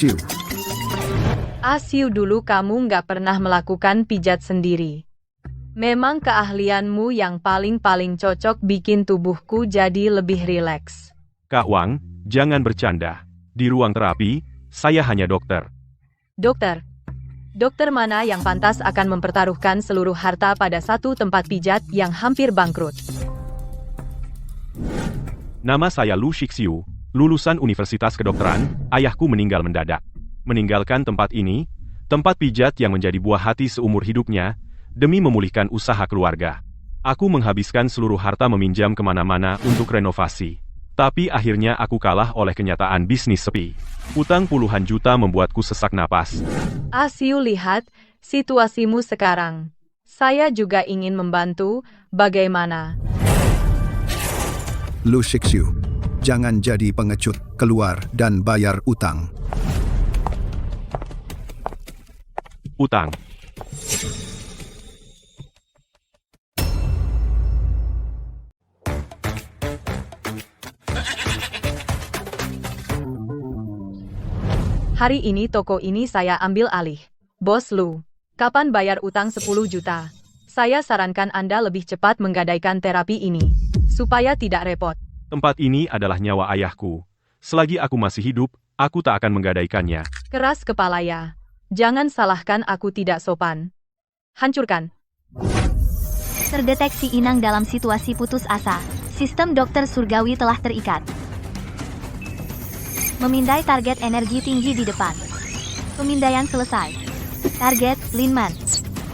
Xiu. Siu, dulu kamu nggak pernah melakukan pijat sendiri. Memang keahlianmu yang paling cocok bikin tubuhku jadi lebih rileks. Kak Wang, jangan bercanda. Di ruang terapi, saya hanya dokter. Dokter. Dokter mana yang pantas akan mempertaruhkan seluruh harta pada satu tempat pijat yang hampir bangkrut? Nama saya Lu Shixiu, lulusan Universitas Kedokteran. Ayahku meninggal mendadak. Meninggalkan tempat ini, tempat pijat yang menjadi buah hati seumur hidupnya, demi memulihkan usaha keluarga. Aku menghabiskan seluruh harta meminjam kemana-mana untuk renovasi. Tapi akhirnya aku kalah oleh kenyataan bisnis sepi. Utang puluhan juta membuatku sesak napas. Siu, lihat situasimu sekarang. Saya juga ingin membantu, bagaimana? Lu Shixiu, jangan jadi pengecut, keluar dan bayar utang. Utang. Hari ini toko ini saya ambil alih. Bos Lu, kapan bayar utang 10 juta? Saya sarankan Anda lebih cepat menggadaikan terapi ini, supaya tidak repot. Tempat ini adalah nyawa ayahku. Selagi aku masih hidup, aku tak akan menggadaikannya. Keras kepala ya. Jangan salahkan aku tidak sopan. Hancurkan. Terdeteksi inang dalam situasi putus asa. Sistem dokter surgawi telah terikat. Memindai target energi tinggi di depan. Pemindaian selesai. Target, Linman.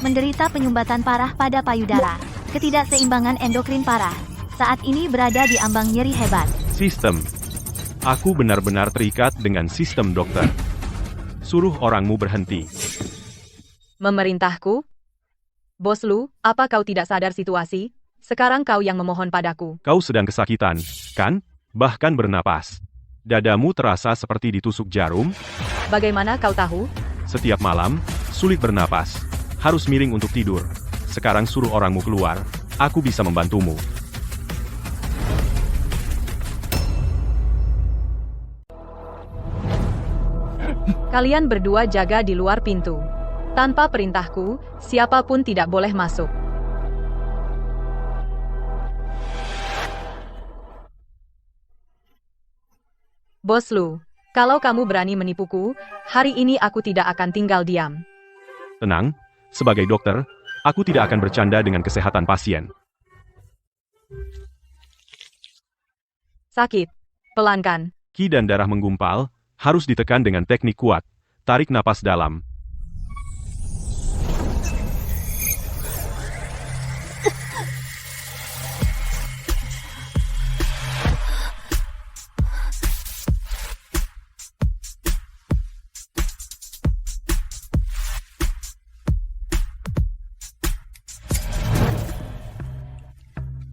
Menderita penyumbatan parah pada payudara. Ketidakseimbangan endokrin parah. Saat ini berada di ambang nyeri hebat. Sistem. Aku benar-benar terikat dengan sistem dokter. Suruh orangmu berhenti. Memerintahku? Bos Lu, apa kau tidak sadar situasi? Sekarang kau yang memohon padaku. Kau sedang kesakitan, kan? Bahkan bernapas. Dadamu terasa seperti ditusuk jarum. Bagaimana kau tahu? Setiap malam, sulit bernapas. Harus miring untuk tidur. Sekarang suruh orangmu keluar. Aku bisa membantumu. Kalian berdua jaga di luar pintu. Tanpa perintahku, siapapun tidak boleh masuk. Bos Lu, kalau kamu berani menipuku, hari ini aku tidak akan tinggal diam. Tenang, sebagai dokter, aku tidak akan bercanda dengan kesehatan pasien. Sakit. Pelan kan? Ki dan darah menggumpal, harus ditekan dengan teknik kuat. Tarik napas dalam.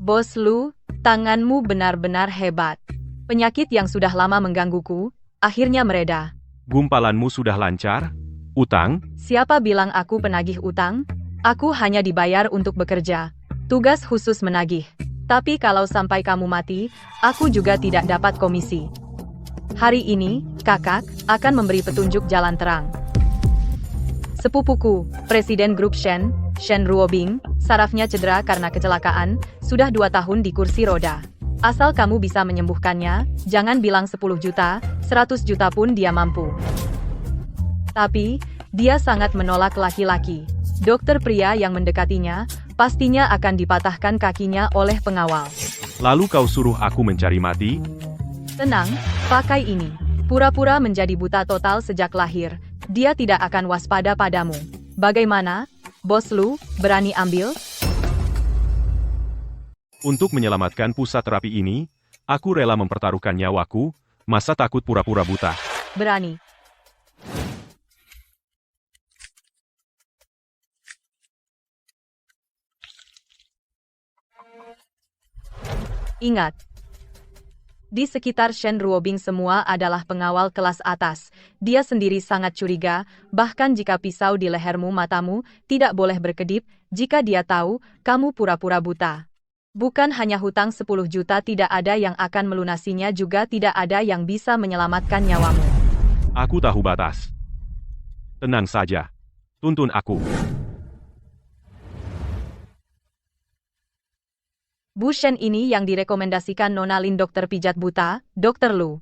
Bos Lu, tanganmu benar-benar hebat. Penyakit yang sudah lama menggangguku, akhirnya mereda. Gumpalanmu sudah lancar? Utang? Siapa bilang aku penagih utang? Aku hanya dibayar untuk bekerja. Tugas khusus menagih. Tapi kalau sampai kamu mati, aku juga tidak dapat komisi. Hari ini, kakak, akan memberi petunjuk jalan terang. Sepupuku, Presiden Grup Shen Ruobing, sarafnya cedera karena kecelakaan, sudah 2 tahun di kursi roda. Asal kamu bisa menyembuhkannya, jangan bilang 10 juta, 100 juta pun dia mampu. Tapi, dia sangat menolak laki-laki. Dokter pria yang mendekatinya, pastinya akan dipatahkan kakinya oleh pengawal. Lalu kau suruh aku mencari mati? Tenang, pakai ini. Pura-pura menjadi buta total sejak lahir. Dia tidak akan waspada padamu. Bagaimana? Bos Lu, berani ambil? Untuk menyelamatkan pusat terapi ini, aku rela mempertaruhkan nyawaku, masa takut pura-pura buta? Berani. Ingat, di sekitar Shen Ruobing semua adalah pengawal kelas atas. Dia sendiri sangat curiga, bahkan jika pisau di lehermu matamu tidak boleh berkedip, jika dia tahu kamu pura-pura buta. Bukan hanya hutang 10 juta tidak ada yang akan melunasinya juga tidak ada yang bisa menyelamatkan nyawamu. Aku tahu batas. Tenang saja. Tuntun aku. Bu Shen ini yang direkomendasikan Nona Lin dokter pijat buta, Dr. Lu.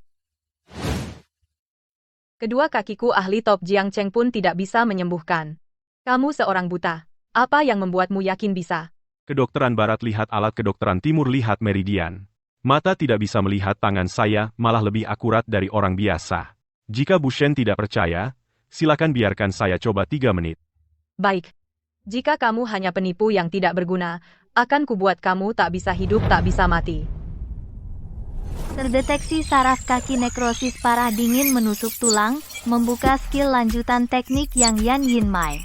Kedua kakiku ahli top Jiang Cheng pun tidak bisa menyembuhkan. Kamu seorang buta. Apa yang membuatmu yakin bisa? Kedokteran barat lihat alat, kedokteran timur lihat meridian. Mata tidak bisa melihat, tangan saya malah lebih akurat dari orang biasa. Jika Bu Shen tidak percaya, silakan biarkan saya coba 3 menit. Baik. Jika kamu hanya penipu yang tidak berguna, akan kubuat kamu tak bisa hidup, tak bisa mati. Terdeteksi saraf kaki nekrosis parah dingin menusuk tulang, membuka skill lanjutan teknik yang Yan Yin Mai.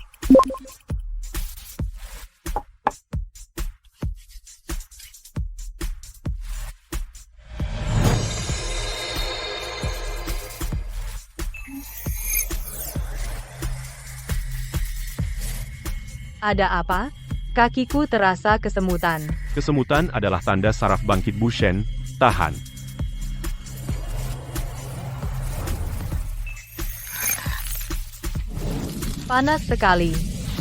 Ada apa? Kakiku terasa kesemutan. Kesemutan adalah tanda saraf bangkit Bu Shen. Tahan. Panas sekali.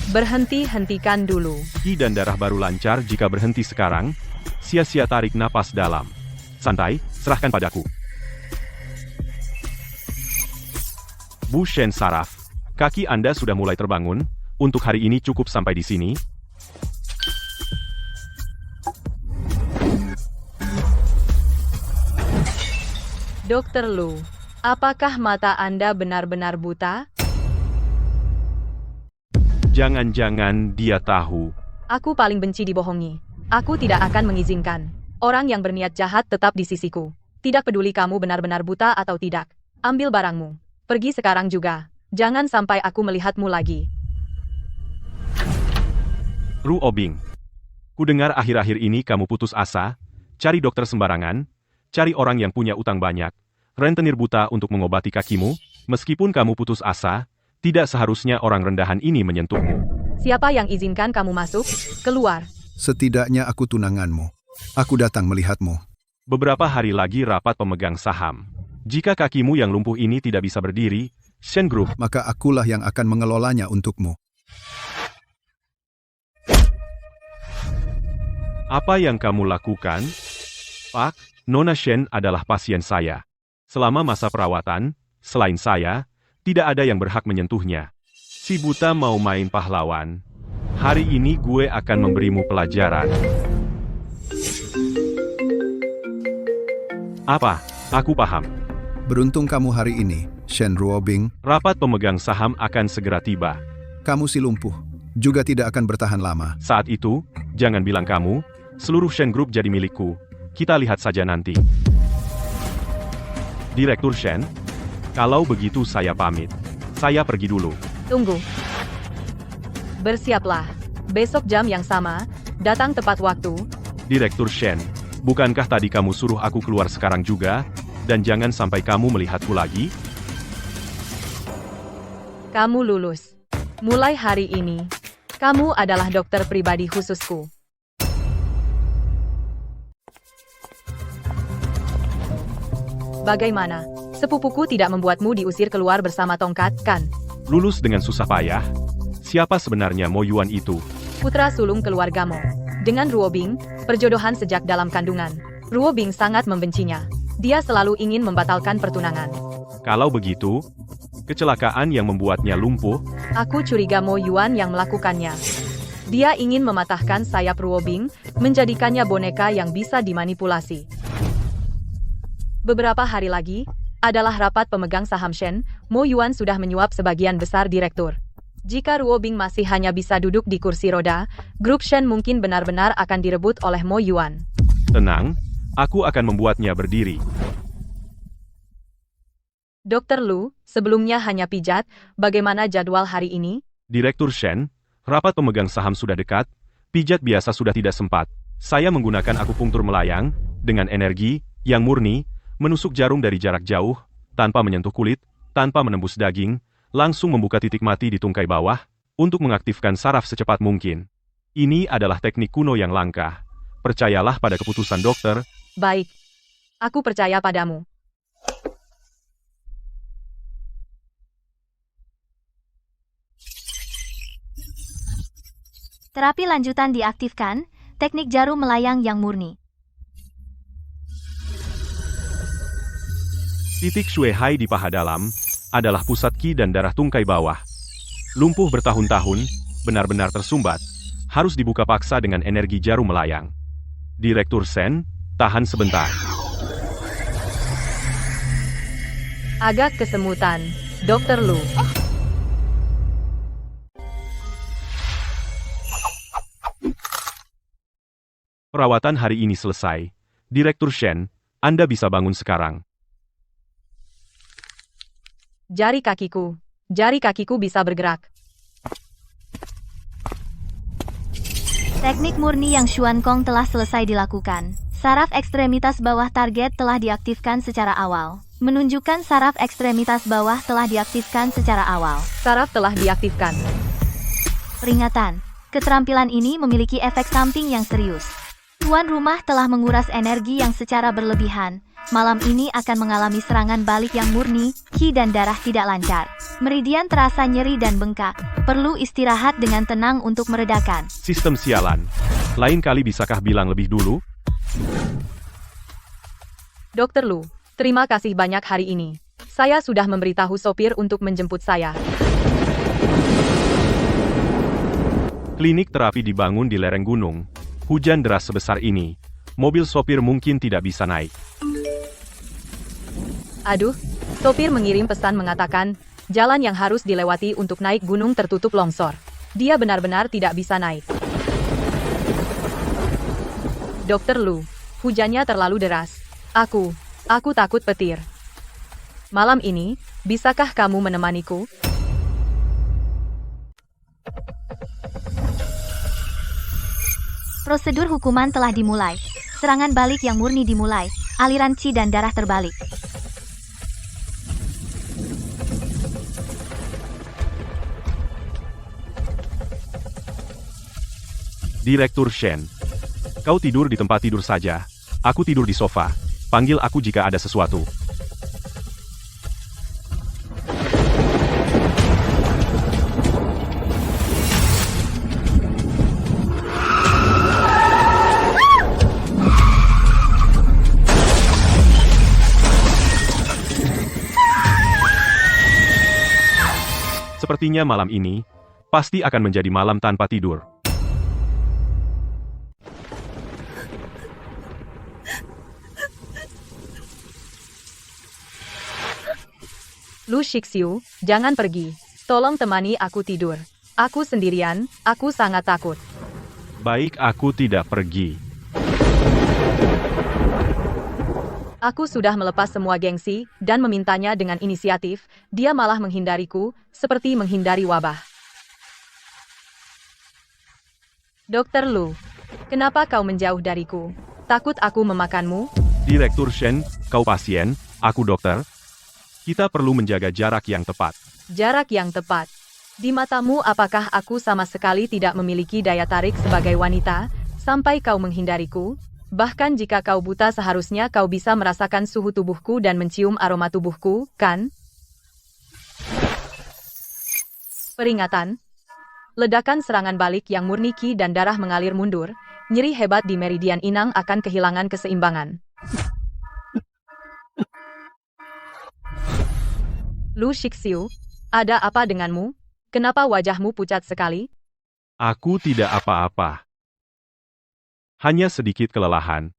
Berhenti-hentikan dulu. Ki dan darah baru lancar jika berhenti sekarang. Sia-sia tarik napas dalam. Santai, serahkan padaku. Bu Shen saraf. Kaki Anda sudah mulai terbangun. Untuk hari ini cukup sampai di sini. Dr. Lu, apakah mata Anda benar-benar buta? Jangan-jangan dia tahu. Aku paling benci dibohongi. Aku tidak akan mengizinkan. Orang yang berniat jahat tetap di sisiku. Tidak peduli kamu benar-benar buta atau tidak. Ambil barangmu. Pergi sekarang juga. Jangan sampai aku melihatmu lagi. Ru Obing. Kudengar akhir-akhir ini kamu putus asa, cari dokter sembarangan, cari orang yang punya utang banyak, rentenir buta untuk mengobati kakimu, meskipun kamu putus asa, tidak seharusnya orang rendahan ini menyentuhmu. Siapa yang izinkan kamu masuk? Keluar. Setidaknya aku tunanganmu. Aku datang melihatmu. Beberapa hari lagi rapat pemegang saham. Jika kakimu yang lumpuh ini tidak bisa berdiri, Shen Group, Maka akulah yang akan mengelolanya untukmu. apa yang kamu lakukan? Pak, Nona Shen adalah pasien saya. Selama masa perawatan, selain saya, tidak ada yang berhak menyentuhnya. Si buta mau main pahlawan. Hari ini gue akan memberimu pelajaran. Apa? Aku paham. Beruntung kamu hari ini, Shen Ruobing. Rapat pemegang saham akan segera tiba. Kamu si lumpuh. Juga tidak akan bertahan lama. Saat itu, jangan bilang kamu, seluruh Shen Group jadi milikku. Kita lihat saja nanti. Direktur Shen, kalau begitu saya pamit. Saya pergi dulu. Tunggu. Bersiaplah. Besok jam yang sama, datang tepat waktu. Direktur Shen, bukankah tadi kamu suruh aku keluar sekarang juga? Dan jangan sampai kamu melihatku lagi? Kamu lulus. Mulai hari ini, kamu adalah dokter pribadi khususku. Bagaimana? Sepupuku tidak membuatmu diusir keluar bersama tongkat, kan? Lulus dengan susah payah? Siapa sebenarnya Mo Yuan itu? Putra sulung keluarga Mo. Dengan Ruobing, perjodohan sejak dalam kandungan. Ruobing sangat membencinya. Dia selalu ingin membatalkan pertunangan. Kalau begitu, kecelakaan yang membuatnya lumpuh, Aku curiga Mo Yuan yang melakukannya. Dia ingin mematahkan sayap Ruobing, menjadikannya boneka yang bisa dimanipulasi. Beberapa hari lagi, adalah rapat pemegang saham Shen, Mo Yuan sudah menyuap sebagian besar direktur. Jika Ruobing masih hanya bisa duduk di kursi roda, grup Shen mungkin benar-benar akan direbut oleh Mo Yuan. tenang, aku akan membuatnya berdiri. Dr. Lu, sebelumnya hanya pijat, bagaimana jadwal hari ini? Direktur Shen, rapat pemegang saham sudah dekat, pijat biasa sudah tidak sempat. Saya menggunakan akupunktur melayang, dengan energi, yang murni, menusuk jarum dari jarak jauh, tanpa menyentuh kulit, tanpa menembus daging, langsung membuka titik mati di tungkai bawah, untuk mengaktifkan saraf secepat mungkin. Ini adalah teknik kuno yang langka. Percayalah pada keputusan dokter. Baik. Aku percaya padamu. Terapi lanjutan diaktifkan, teknik jarum melayang yang murni. Titik Shui Hai di paha dalam adalah pusat Qi dan darah tungkai bawah. Lumpuh bertahun-tahun, benar-benar tersumbat, harus dibuka paksa dengan energi jarum melayang. Direktur Shen, tahan sebentar. Agak kesemutan, Dr. Lu. Perawatan hari ini selesai. Direktur Shen, Anda bisa bangun sekarang. Jari kakiku bisa bergerak. Teknik murni yang Xuan Kong telah selesai dilakukan. Saraf ekstremitas bawah target telah diaktifkan secara awal. Menunjukkan saraf ekstremitas bawah telah diaktifkan secara awal. Saraf telah diaktifkan. Peringatan, keterampilan ini memiliki efek samping yang serius. Tuan rumah telah menguras energi yang secara berlebihan. Malam ini akan mengalami serangan balik yang murni, Qi dan darah tidak lancar. Meridian terasa nyeri dan bengkak. Perlu istirahat dengan tenang untuk meredakan. Sistem sialan. Lain kali bisakah bilang lebih dulu? Dr. Lu, terima kasih banyak hari ini. Saya sudah memberitahu sopir untuk menjemput saya. Klinik terapi dibangun di lereng gunung. Hujan deras sebesar ini, mobil sopir mungkin tidak bisa naik. Aduh, sopir mengirim pesan mengatakan, jalan yang harus dilewati untuk naik gunung tertutup longsor. Dia benar-benar tidak bisa naik. Dr. Lu, hujannya terlalu deras. Aku takut petir. Malam ini, bisakah kamu menemaniku? Prosedur hukuman telah dimulai. Serangan balik yang murni dimulai. Aliran Qi dan darah terbalik. Direktur Shen, kau tidur di tempat tidur saja. Aku tidur di sofa. Panggil aku jika ada sesuatu. Sepertinya malam ini pasti akan menjadi malam tanpa tidur. Lu Shixiu, jangan pergi. Tolong temani aku tidur. Aku sendirian, aku sangat takut. Baik, aku tidak pergi. Aku sudah melepas semua gengsi, dan memintanya dengan inisiatif, dia malah menghindariku, seperti menghindari wabah. Dr. Lu, kenapa kau menjauh dariku? Takut aku memakanmu? Direktur Shen, kau pasien, aku dokter. Kita perlu menjaga jarak yang tepat. Jarak yang tepat. Di matamu apakah aku sama sekali tidak memiliki daya tarik sebagai wanita, sampai kau menghindariku? Bahkan jika kau buta seharusnya kau bisa merasakan suhu tubuhku dan mencium aroma tubuhku, kan? Peringatan. Ledakan serangan balik yang murni Qi dan darah mengalir mundur, nyeri hebat di meridian inang akan kehilangan keseimbangan. Lu Shixiu, ada apa denganmu? Kenapa wajahmu pucat sekali? Aku tidak apa-apa. Hanya sedikit kelelahan.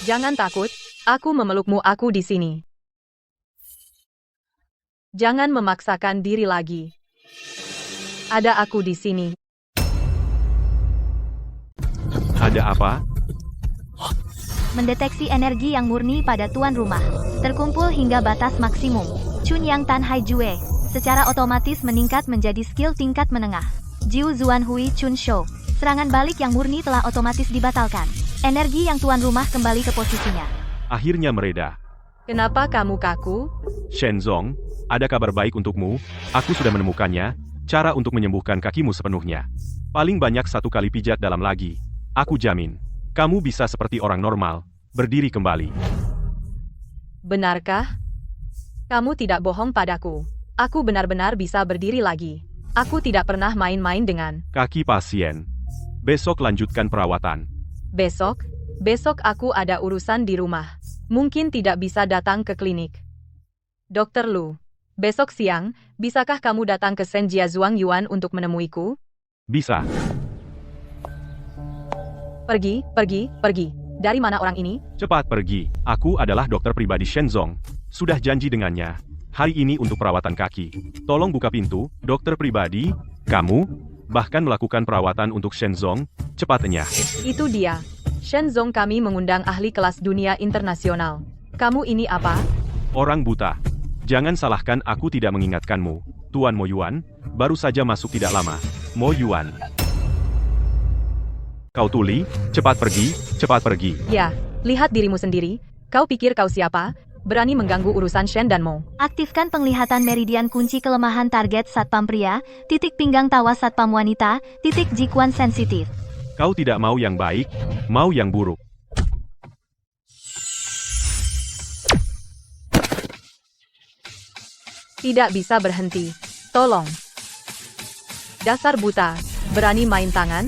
Jangan takut, aku memelukmu, aku di sini. Jangan memaksakan diri lagi. Ada aku di sini. Ada apa? Mendeteksi energi yang murni pada tuan rumah. Terkumpul hingga batas maksimum. Chun Yang Tan Hai Jue secara otomatis meningkat menjadi skill tingkat menengah. Jiu Zuan Hui Chun Shou. Serangan balik yang murni telah otomatis dibatalkan. Energi yang tuan rumah kembali ke posisinya. Akhirnya mereda. Kenapa kamu kaku? Shenzong, ada kabar baik untukmu. Aku sudah menemukannya. Cara untuk menyembuhkan kakimu sepenuhnya. Paling banyak 1 kali pijat dalam lagi. Aku jamin. Kamu bisa seperti orang normal. Berdiri kembali. Benarkah? Kamu tidak bohong padaku. Aku benar-benar bisa berdiri lagi. Aku tidak pernah main-main dengan kaki pasien. Besok lanjutkan perawatan. besok. Besok aku ada urusan di rumah. Mungkin tidak bisa datang ke klinik. Dokter Lu, besok siang, bisakah kamu datang ke Senjia Zhuang Yuan untuk menemuiku? Bisa. Pergi. Dari mana orang ini? Cepat pergi. Aku adalah dokter pribadi Shenzong. Sudah janji dengannya. Hari ini untuk perawatan kaki. Tolong buka pintu, dokter pribadi. Kamu, bahkan melakukan perawatan untuk Shenzong. Cepatnya. Itu dia. Shenzong, kami mengundang ahli kelas dunia internasional. Kamu ini apa? Orang buta. Jangan salahkan aku tidak mengingatkanmu. Tuan Mo Yuan, baru saja masuk tidak lama. Mo Yuan. Kau tuli, cepat pergi. Ya, lihat dirimu sendiri. Kau pikir kau siapa? Berani mengganggu urusan Shen dan Mo. Aktifkan penglihatan meridian kunci kelemahan target satpam pria, titik pinggang tawas satpam wanita, titik jikuan sensitif. Kau tidak mau yang baik, mau yang buruk. Tidak bisa berhenti. Tolong. Dasar buta. Berani main tangan?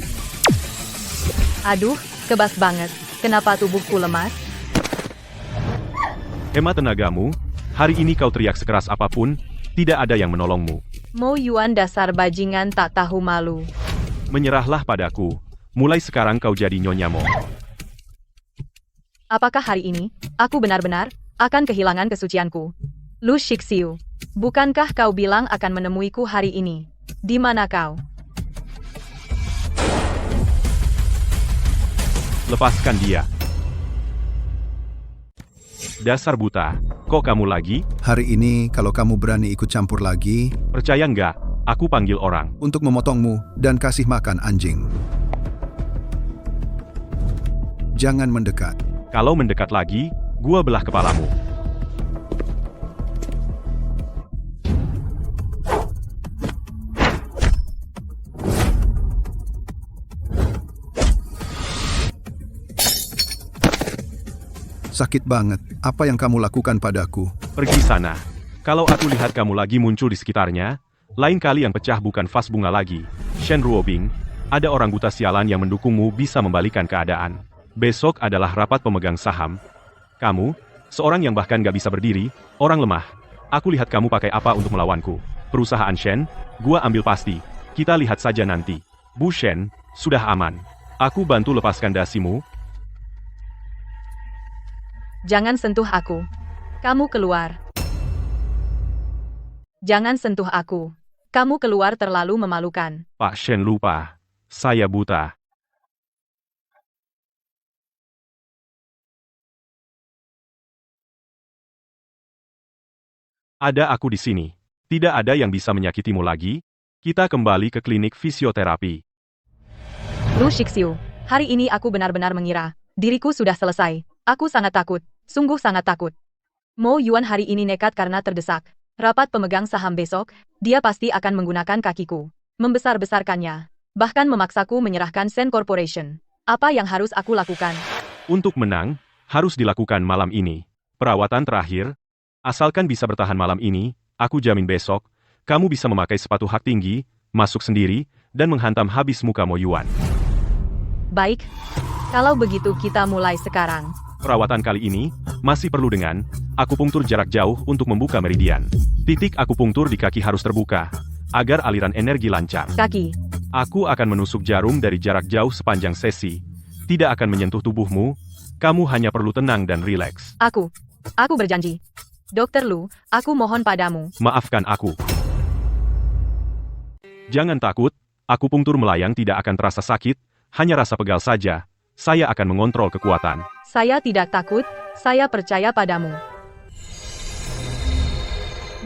Aduh, kebas banget. Kenapa tubuhku lemas? Hemat tenagamu, hari ini kau teriak sekeras apapun, tidak ada yang menolongmu. Mo Yuan, dasar bajingan tak tahu malu. Menyerahlah padaku. Mulai sekarang kau jadi Nyonya Mo. Apakah hari ini, aku benar-benar akan kehilangan kesucianku? Lu Shixiu, bukankah kau bilang akan menemuiku hari ini? Di mana kau? Lepaskan dia. Dasar buta, kok kamu lagi? Hari ini kalau kamu berani ikut campur lagi, Percaya nggak? Aku panggil orang. untuk memotongmu dan kasih makan anjing. Jangan mendekat. Kalau mendekat lagi, gua belah kepalamu. Sakit banget. Apa yang kamu lakukan padaku? Pergi sana. Kalau aku lihat kamu lagi muncul di sekitarnya, lain kali yang pecah bukan vas bunga lagi. Shen Ruobing, ada orang buta sialan yang mendukungmu bisa membalikan keadaan. Besok adalah rapat pemegang saham. Kamu, seorang yang bahkan gak bisa berdiri, orang lemah. Aku lihat kamu pakai apa untuk melawanku. Perusahaan Shen, gua ambil pasti. Kita lihat saja nanti. Bu Shen, sudah aman. Aku bantu lepaskan dasimu. Jangan sentuh aku. Kamu keluar. Jangan sentuh aku. Kamu keluar, terlalu memalukan. Pak Shen lupa. Saya buta. Ada aku di sini. Tidak ada yang bisa menyakitimu lagi. Kita kembali ke klinik fisioterapi. Lu Shixiu, hari ini aku benar-benar mengira diriku sudah selesai. Aku sangat takut, sungguh sangat takut. Mo Yuan hari ini nekat karena terdesak. Rapat pemegang saham besok, dia pasti akan menggunakan kakiku, membesar-besarkannya, bahkan memaksaku menyerahkan Shen Corporation. Apa yang harus aku lakukan? Untuk menang, harus dilakukan malam ini. Perawatan terakhir, asalkan bisa bertahan malam ini, aku jamin besok, kamu bisa memakai sepatu hak tinggi, masuk sendiri, dan menghantam habis muka Mo Yuan. Baik, kalau begitu kita mulai sekarang. Perawatan kali ini, masih perlu dengan akupunktur jarak jauh untuk membuka meridian. Titik akupunktur di kaki harus terbuka, agar aliran energi lancar. Kaki. Aku akan menusuk jarum dari jarak jauh sepanjang sesi. Tidak akan menyentuh tubuhmu, kamu hanya perlu tenang dan rileks. Aku berjanji. Dokter Lu, aku mohon padamu. Maafkan aku. Jangan takut, akupunktur melayang tidak akan terasa sakit, hanya rasa pegal saja. Saya akan mengontrol kekuatan. Saya tidak takut, saya percaya padamu.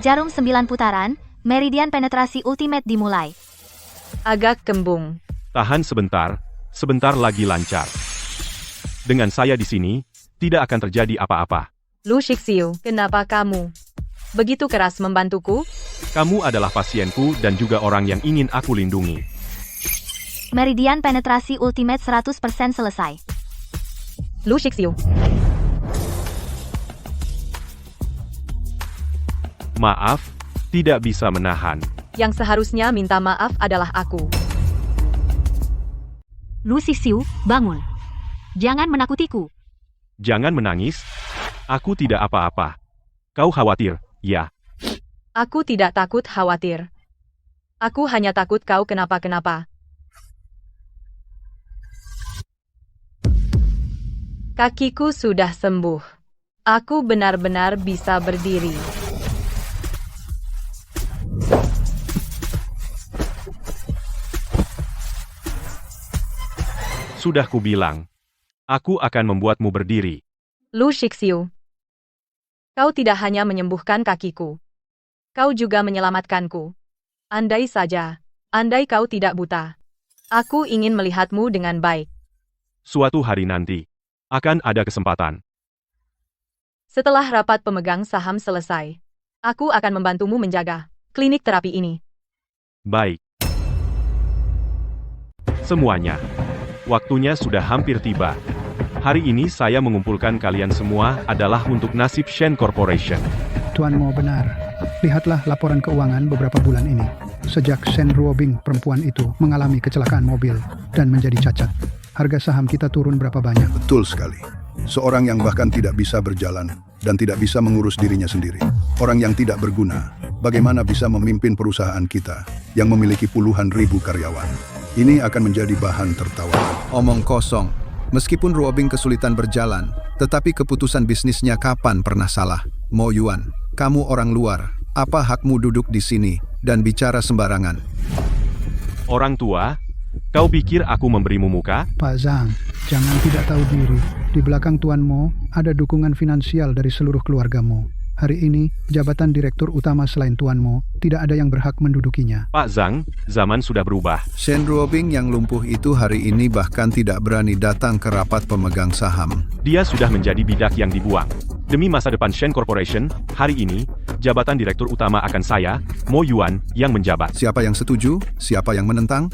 Jarum 9 putaran, meridian penetrasi ultimate dimulai. Agak kembung. Tahan sebentar, sebentar lagi lancar. Dengan saya di sini, tidak akan terjadi apa-apa. Lu Shixiu, kenapa kamu begitu keras membantuku? Kamu adalah pasienku dan juga orang yang ingin aku lindungi. Meridian penetrasi ultimate 100% selesai. Lu Shixiu. Maaf, tidak bisa menahan. Yang seharusnya minta maaf adalah aku. Lu Sixiu, bangun. Jangan menakutiku. Jangan menangis. Aku tidak apa-apa. Kau khawatir, ya? Aku tidak takut khawatir. Aku hanya takut kau kenapa-kenapa. Kakiku sudah sembuh. Aku benar-benar bisa berdiri. Sudah kubilang. Aku akan membuatmu berdiri. Lu Shixiu. Kau tidak hanya menyembuhkan kakiku. Kau juga menyelamatkanku. Andai saja. Andai kau tidak buta. Aku ingin melihatmu dengan baik. Suatu hari nanti. Akan ada kesempatan. Setelah rapat pemegang saham selesai, aku akan membantumu menjaga klinik terapi ini. Baik. Semuanya. Waktunya sudah hampir tiba. Hari ini saya mengumpulkan kalian semua adalah untuk nasib Shen Corporation. Tuan Mo benar. Lihatlah laporan keuangan beberapa bulan ini. Sejak Shen Ruobing perempuan itu mengalami kecelakaan mobil dan menjadi cacat, harga saham kita turun berapa banyak? Betul sekali. Seorang yang bahkan tidak bisa berjalan dan tidak bisa mengurus dirinya sendiri. Orang yang tidak berguna. Bagaimana bisa memimpin perusahaan kita yang memiliki puluhan ribu karyawan? Ini akan menjadi bahan tertawaan. Omong kosong. Meskipun Ruobing kesulitan berjalan, tetapi keputusan bisnisnya kapan pernah salah? Mo Yuan, kamu orang luar. Apa hakmu duduk di sini dan bicara sembarangan? Orang tua, kau pikir aku memberimu muka? Pak Zhang, jangan tidak tahu diri. Di belakang Tuan Mo, ada dukungan finansial dari seluruh keluarga Mo. Hari ini, jabatan direktur utama selain Tuan Mo, tidak ada yang berhak mendudukinya. Pak Zhang, zaman sudah berubah. Shen Ruobing yang lumpuh itu hari ini bahkan tidak berani datang ke rapat pemegang saham. Dia sudah menjadi bidak yang dibuang. Demi masa depan Shen Corporation, hari ini, jabatan direktur utama akan saya, Mo Yuan, yang menjabat. Siapa yang setuju? Siapa yang menentang?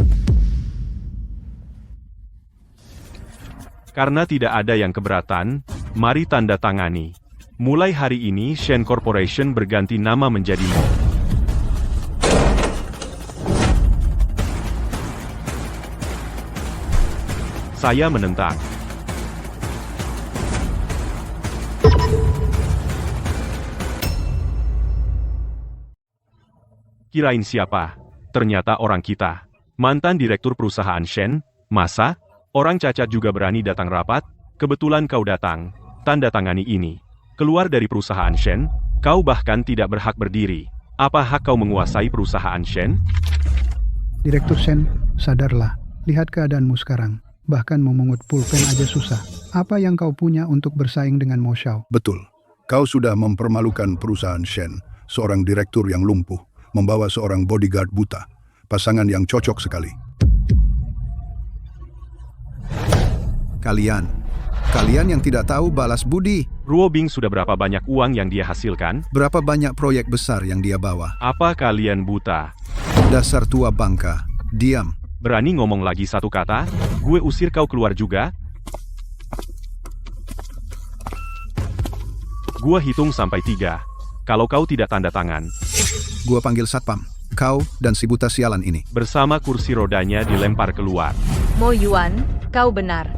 Karena tidak ada yang keberatan, mari tanda tangani. Mulai hari ini Shen Corporation berganti nama menjadi Mo. Saya menentang. Kirain siapa? Ternyata orang kita. Mantan direktur perusahaan Shen, masa? Orang cacat juga berani datang rapat? Kebetulan kau datang. Tanda tangani ini. Keluar dari perusahaan Shen, kau bahkan tidak berhak berdiri. Apa hak kau menguasai perusahaan Shen? Direktur Shen, sadarlah. Lihat keadaanmu sekarang. Bahkan memungut pulpen aja susah. Apa yang kau punya untuk bersaing dengan Mo Xiao? Betul. Kau sudah mempermalukan perusahaan Shen. Seorang direktur yang lumpuh, membawa seorang bodyguard buta. Pasangan yang cocok sekali. Kalian yang tidak tahu balas budi. Ruobing sudah berapa banyak uang yang dia hasilkan? Berapa banyak proyek besar yang dia bawa? Apa kalian buta? Dasar tua bangka. Diam. Berani ngomong lagi satu kata? Gue usir kau keluar juga? Gue hitung sampai 3. Kalau kau tidak tanda tangan, Gua panggil satpam. Kau dan si buta sialan ini. bersama kursi rodanya dilempar keluar. Mo Yuan, kau benar.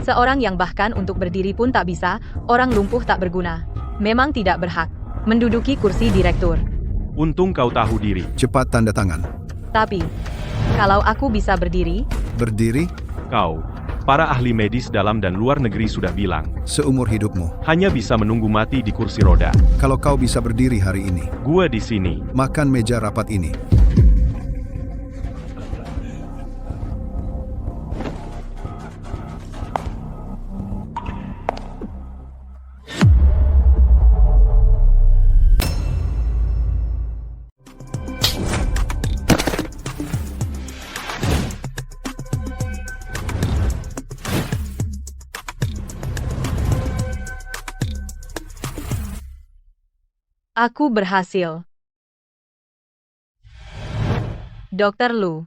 Seorang yang bahkan untuk berdiri pun tak bisa, orang lumpuh tak berguna. Memang tidak berhak menduduki kursi direktur. Untung kau tahu diri. Cepat tanda tangan. Tapi, kalau aku bisa berdiri, Berdiri Kau, para ahli medis dalam dan luar negeri sudah bilang, seumur hidupmu. hanya bisa menunggu mati di kursi roda. Kalau kau bisa berdiri hari ini, Gue di sini. makan meja rapat ini. aku berhasil. Dokter Lu.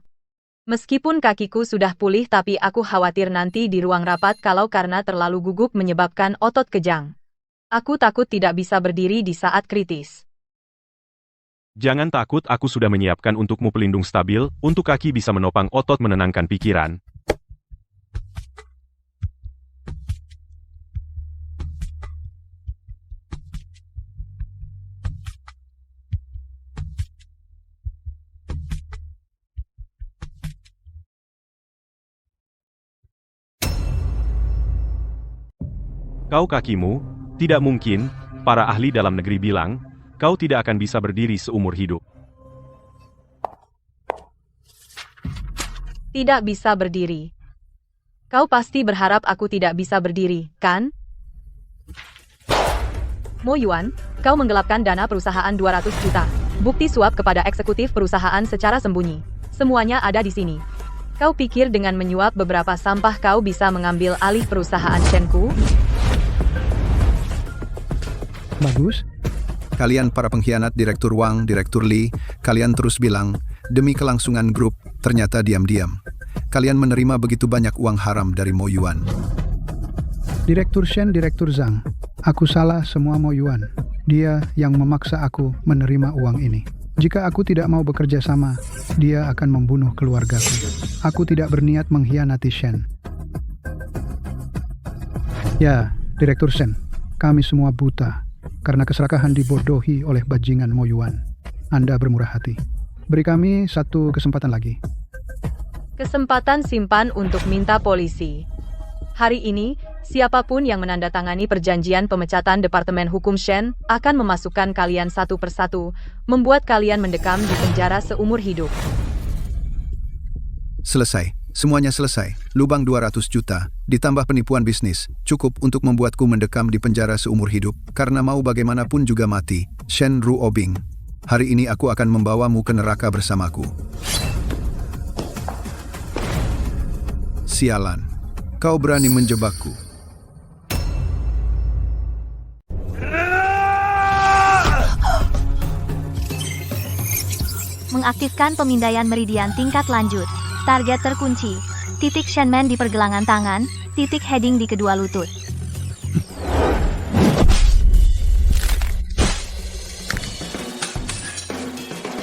Meskipun kakiku sudah pulih tapi aku khawatir nanti di ruang rapat kalau karena terlalu gugup menyebabkan otot kejang. Aku takut tidak bisa berdiri di saat kritis. Jangan takut, aku sudah menyiapkan untukmu pelindung stabil, untuk kaki bisa menopang otot menenangkan pikiran. Kau kakimu, tidak mungkin, para ahli dalam negeri bilang, kau tidak akan bisa berdiri seumur hidup. Tidak bisa berdiri. Kau pasti berharap aku tidak bisa berdiri, kan? Mo Yuan, kau menggelapkan dana perusahaan 200 juta. Bukti suap kepada eksekutif perusahaan secara sembunyi. Semuanya ada di sini. Kau pikir dengan menyuap beberapa sampah kau bisa mengambil alih perusahaan Shenku? Bagus. Kalian para pengkhianat Direktur Wang, Direktur Li, kalian terus bilang, demi kelangsungan grup, ternyata diam-diam. Kalian menerima begitu banyak uang haram dari Mo Yuan. Direktur Shen, Direktur Zhang. Aku salah semua Mo Yuan. Dia yang memaksa aku menerima uang ini. Jika aku tidak mau bekerja sama, dia akan membunuh keluargaku. Aku tidak berniat mengkhianati Shen. Ya, Direktur Shen, kami semua buta karena keserakahan dibodohi oleh bajingan Mo Yuan. Anda bermurah hati. Beri kami satu kesempatan lagi. Kesempatan simpan untuk minta polisi. Hari ini, siapapun yang menandatangani perjanjian pemecatan Departemen Hukum Shen akan memasukkan kalian satu persatu, membuat kalian mendekam di penjara seumur hidup. Selesai. Semuanya selesai. Lubang 200 juta, ditambah penipuan bisnis, cukup untuk membuatku mendekam di penjara seumur hidup, karena mau bagaimanapun juga mati. Shen Ruobing, hari ini aku akan membawamu ke neraka bersamaku. Sialan, kau berani menjebakku. Mengaktifkan pemindaian meridian tingkat lanjut. Target terkunci. Titik Shenman di pergelangan tangan, titik heading di kedua lutut.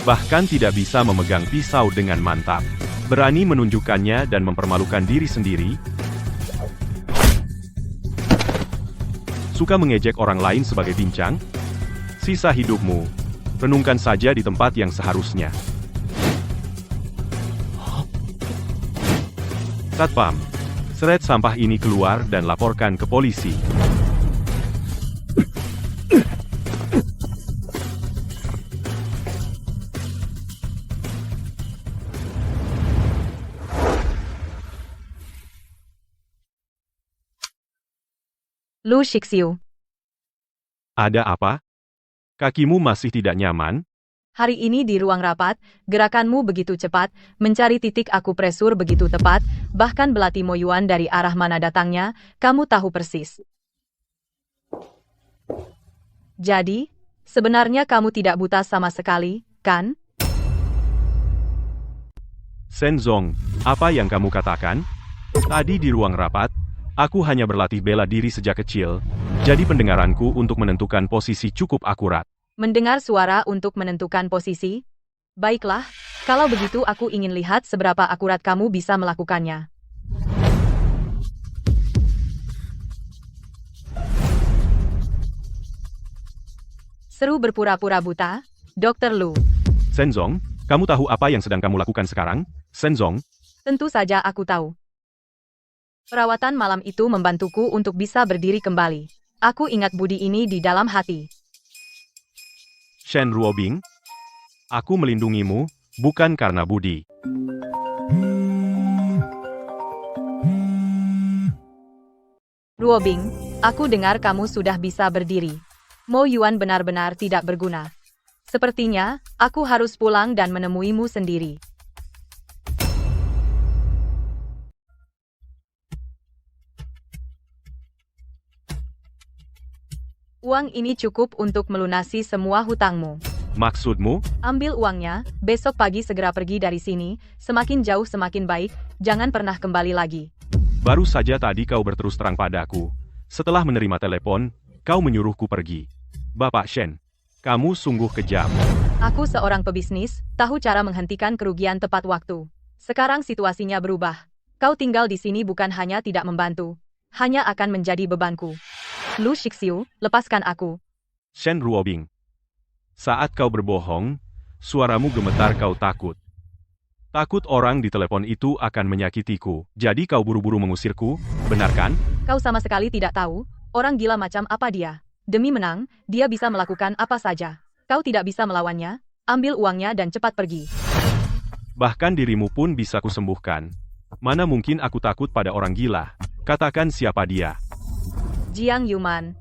Bahkan tidak bisa memegang pisau dengan mantap. Berani menunjukkannya dan mempermalukan diri sendiri. Suka mengejek orang lain sebagai pincang? Sisa hidupmu, renungkan saja di tempat yang seharusnya. Satpam, seret sampah ini keluar dan laporkan ke polisi. Lu Shixiu, Ada apa? Kakimu masih tidak nyaman? hari ini di ruang rapat, gerakanmu begitu cepat, mencari titik akupresur begitu tepat, bahkan belati Mo Yuan dari arah mana datangnya, kamu tahu persis. Jadi, sebenarnya kamu tidak buta sama sekali, kan? Shenzong, apa yang kamu katakan? Tadi di ruang rapat, aku hanya berlatih bela diri sejak kecil, jadi pendengaranku untuk menentukan posisi cukup akurat. Mendengar suara untuk menentukan posisi? Baiklah, kalau begitu aku ingin lihat seberapa akurat kamu bisa melakukannya. Seru berpura-pura buta, Dr. Lu. Shenzong, kamu tahu apa yang sedang kamu lakukan sekarang? Shenzong, Tentu saja aku tahu. Perawatan malam itu membantuku untuk bisa berdiri kembali. Aku ingat budi ini di dalam hati. Shen Ruobing, aku melindungimu, bukan karena budi. Ruobing, aku dengar kamu sudah bisa berdiri. Mo Yuan benar-benar tidak berguna. Sepertinya, aku harus pulang dan menemuimu sendiri. Uang ini cukup untuk melunasi semua hutangmu. Maksudmu? Ambil uangnya, besok pagi segera pergi dari sini, semakin jauh semakin baik, jangan pernah kembali lagi. Baru saja tadi kau berterus terang padaku. Setelah menerima telepon, kau menyuruhku pergi. Bapak Shen, kamu sungguh kejam. Aku seorang pebisnis, tahu cara menghentikan kerugian tepat waktu. Sekarang situasinya berubah. Kau tinggal di sini bukan hanya tidak membantu, hanya akan menjadi bebanku. Lu Shixiu, lepaskan aku. Shen Ruobing. Saat kau berbohong, suaramu gemetar kau takut. Takut orang di telepon itu akan menyakitiku, jadi kau buru-buru mengusirku, benar kan? Kau sama sekali tidak tahu, orang gila macam apa dia. Demi menang, dia bisa melakukan apa saja. Kau tidak bisa melawannya, ambil uangnya dan cepat pergi. Bahkan dirimu pun bisa kusembuhkan. Mana mungkin aku takut pada orang gila. Katakan siapa dia. Jiang Yuman.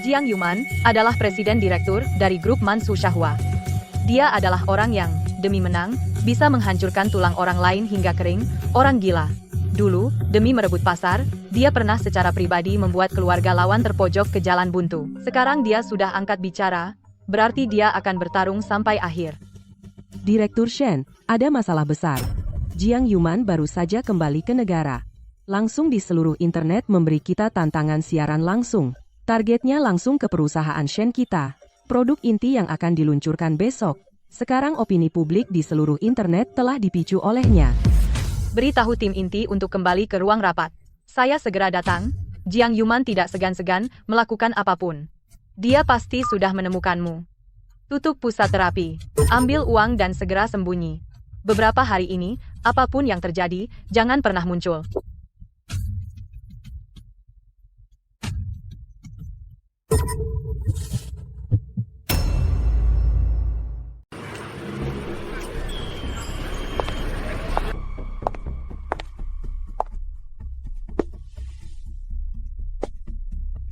Jiang Yuman adalah presiden direktur dari grup Mansu Shahua. Dia adalah orang yang, demi menang, bisa menghancurkan tulang orang lain hingga kering, orang gila. Dulu, demi merebut pasar, dia pernah secara pribadi membuat keluarga lawan terpojok ke jalan buntu. Sekarang dia sudah angkat bicara, berarti dia akan bertarung sampai akhir. Direktur Shen, ada masalah besar. Jiang Yuman baru saja kembali ke negara. Langsung di seluruh internet memberi kita tantangan siaran langsung. Targetnya langsung ke perusahaan Shen kita. Produk inti yang akan diluncurkan besok. Sekarang opini publik di seluruh internet telah dipicu olehnya. Beritahu tim inti untuk kembali ke ruang rapat. Saya segera datang. Jiang Yuman tidak segan-segan melakukan apapun. Dia pasti sudah menemukanmu. Tutup pusat terapi. Ambil uang dan segera sembunyi. Beberapa hari ini, apapun yang terjadi, jangan pernah muncul.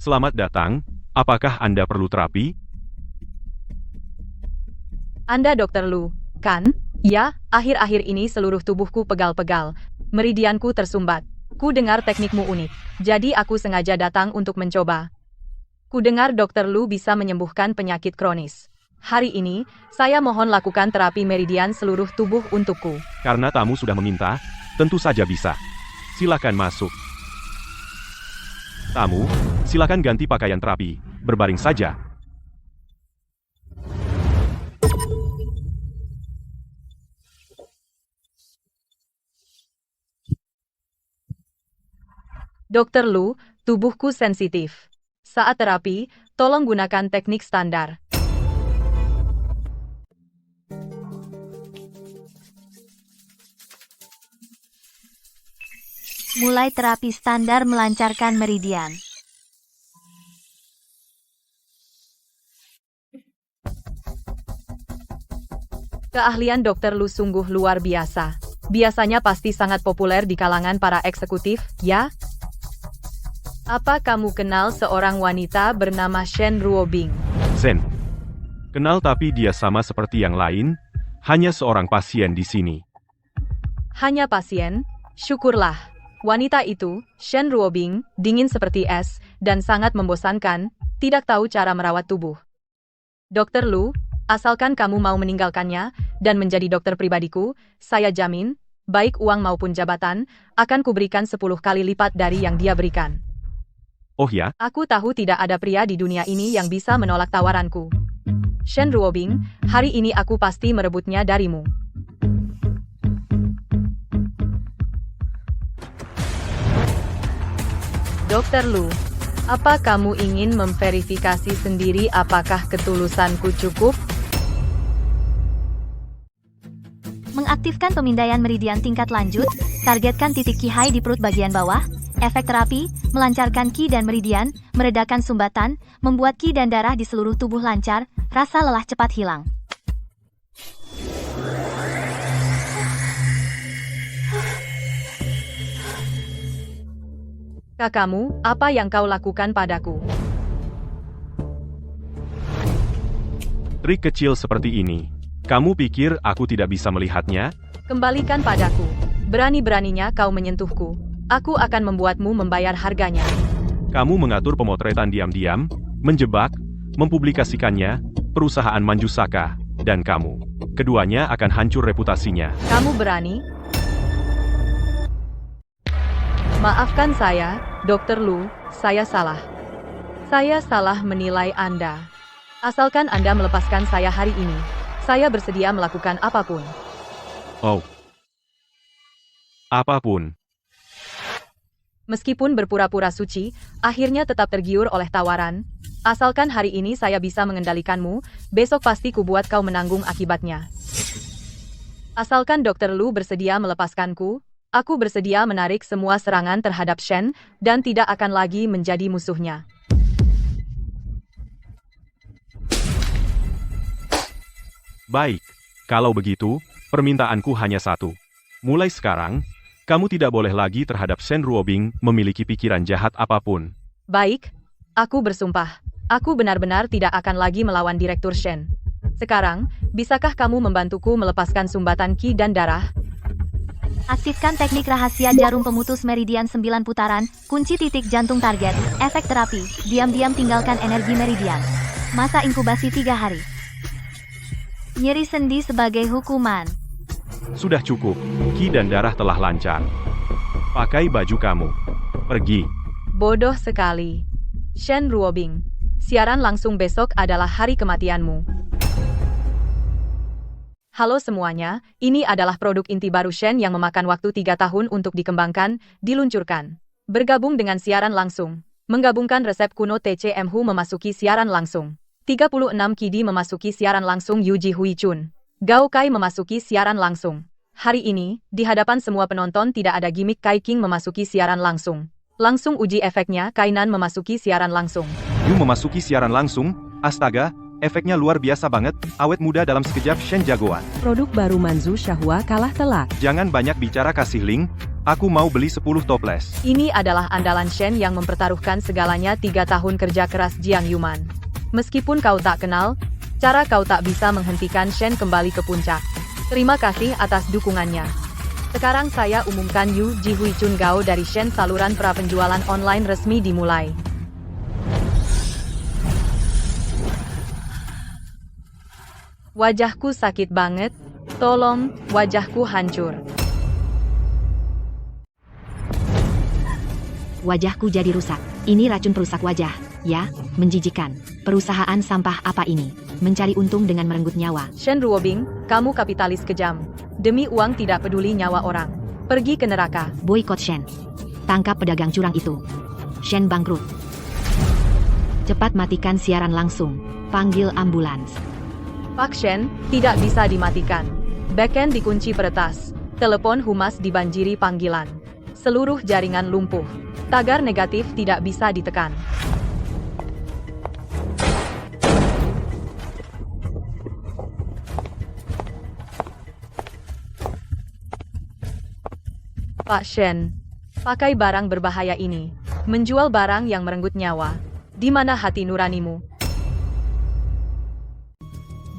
Selamat datang, apakah Anda perlu terapi? Anda Dr. Lu, kan? Ya, akhir-akhir ini seluruh tubuhku pegal-pegal. Meridianku tersumbat. Ku dengar teknikmu unik, jadi aku sengaja datang untuk mencoba. Ku dengar Dr. Lu bisa menyembuhkan penyakit kronis. Hari ini, saya mohon lakukan terapi meridian seluruh tubuh untukku. Karena tamu sudah meminta, tentu saja bisa. Silakan masuk. Tamu, silakan ganti pakaian terapi. Berbaring saja. Dr. Lu, tubuhku sensitif. Saat terapi, tolong gunakan teknik standar. Mulai terapi standar melancarkan meridian. Keahlian Dr. Lu sungguh luar biasa. Biasanya pasti sangat populer di kalangan para eksekutif, ya? Apa kamu kenal seorang wanita bernama Shen Ruobing? Sen. Kenal tapi dia sama seperti yang lain, hanya seorang pasien di sini. Hanya pasien? Syukurlah. Wanita itu, Shen Ruobing, dingin seperti es, dan sangat membosankan, tidak tahu cara merawat tubuh. Dr. Lu, asalkan kamu mau meninggalkannya, dan menjadi dokter pribadiku, saya jamin, baik uang maupun jabatan, akan kuberikan 10 kali lipat dari yang dia berikan. Oh ya? Aku tahu tidak ada pria di dunia ini yang bisa menolak tawaranku. Shen Ruobing, hari ini aku pasti merebutnya darimu. Dr. Lu, apa kamu ingin memverifikasi sendiri apakah ketulusanku cukup? Mengaktifkan pemindaian meridian tingkat lanjut, targetkan titik Qi Hai di perut bagian bawah, efek terapi, melancarkan Qi dan meridian, meredakan sumbatan, membuat Qi dan darah di seluruh tubuh lancar, rasa lelah cepat hilang. Kakakmu, apa yang kau lakukan padaku? Trik kecil seperti ini. Kamu pikir aku tidak bisa melihatnya? Kembalikan padaku. Berani-beraninya kau menyentuhku. Aku akan membuatmu membayar harganya. Kamu mengatur pemotretan diam-diam, menjebak, mempublikasikannya, perusahaan Manjusaka, dan kamu. Keduanya akan hancur reputasinya. Kamu berani? Maafkan saya, Dr. Lu, saya salah. Saya salah menilai Anda. Asalkan Anda melepaskan saya hari ini, saya bersedia melakukan apapun. Oh. Apapun. Meskipun berpura-pura suci, akhirnya tetap tergiur oleh tawaran. Asalkan hari ini saya bisa mengendalikanmu, besok pasti kubuat kau menanggung akibatnya. Asalkan Dr. Lu bersedia melepaskanku, aku bersedia menarik semua serangan terhadap Shen, dan tidak akan lagi menjadi musuhnya. Baik, kalau begitu, permintaanku hanya satu. Mulai sekarang, kamu tidak boleh lagi terhadap Shen Ruobing memiliki pikiran jahat apapun. Baik, aku bersumpah. Aku benar-benar tidak akan lagi melawan Direktur Shen. Sekarang, bisakah kamu membantuku melepaskan sumbatan Qi dan darah? Aktifkan teknik rahasia jarum pemutus meridian 9 putaran, kunci titik jantung target, efek terapi, diam-diam tinggalkan energi meridian. Masa inkubasi 3 hari. Nyeri sendi sebagai hukuman. Sudah cukup, Qi dan darah telah lancar. Pakai baju kamu. Pergi. Bodoh sekali. Shen Ruobing. Siaran langsung besok adalah hari kematianmu. Halo semuanya, ini adalah produk inti baru Shen yang memakan waktu 3 tahun untuk dikembangkan, diluncurkan. Bergabung dengan siaran langsung. Menggabungkan resep kuno TCMHU memasuki siaran langsung. 36 Kidi memasuki siaran langsung Yuji Hui Chun. Gao Kai memasuki siaran langsung. Hari ini, di hadapan semua penonton tidak ada gimmick Kai King memasuki siaran langsung. Langsung uji efeknya, Kainan memasuki siaran langsung. Yu memasuki siaran langsung, astaga, efeknya luar biasa banget, awet muda dalam sekejap Shen jagoan. Produk baru Manzu Shahua kalah telak. Jangan banyak bicara kasih link, aku mau beli 10 toples. Ini adalah andalan Shen yang mempertaruhkan segalanya 3 tahun kerja keras Jiang Yuman. Meskipun kau tak kenal, cara kau tak bisa menghentikan Shen kembali ke puncak. Terima kasih atas dukungannya. Sekarang saya umumkan Yu Ji Hui Chun Gao dari Shen saluran pra-penjualan online resmi dimulai. Wajahku sakit banget, tolong, wajahku hancur. Wajahku jadi rusak. Ini racun perusak wajah, ya, menjijikan. Perusahaan sampah apa ini? Mencari untung dengan merenggut nyawa. Shen Ruobing, kamu kapitalis kejam. Demi uang tidak peduli nyawa orang. Pergi ke neraka. Boykot Shen. Tangkap pedagang curang itu. Shen bangkrut. Cepat matikan siaran langsung. Panggil ambulans. Pak Shen, tidak bisa dimatikan. Backend dikunci peretas. Telepon humas dibanjiri panggilan. Seluruh jaringan lumpuh. Tagar negatif tidak bisa ditekan. Pak Shen, pakai barang berbahaya ini. Menjual barang yang merenggut nyawa. Di mana hati nuranimu?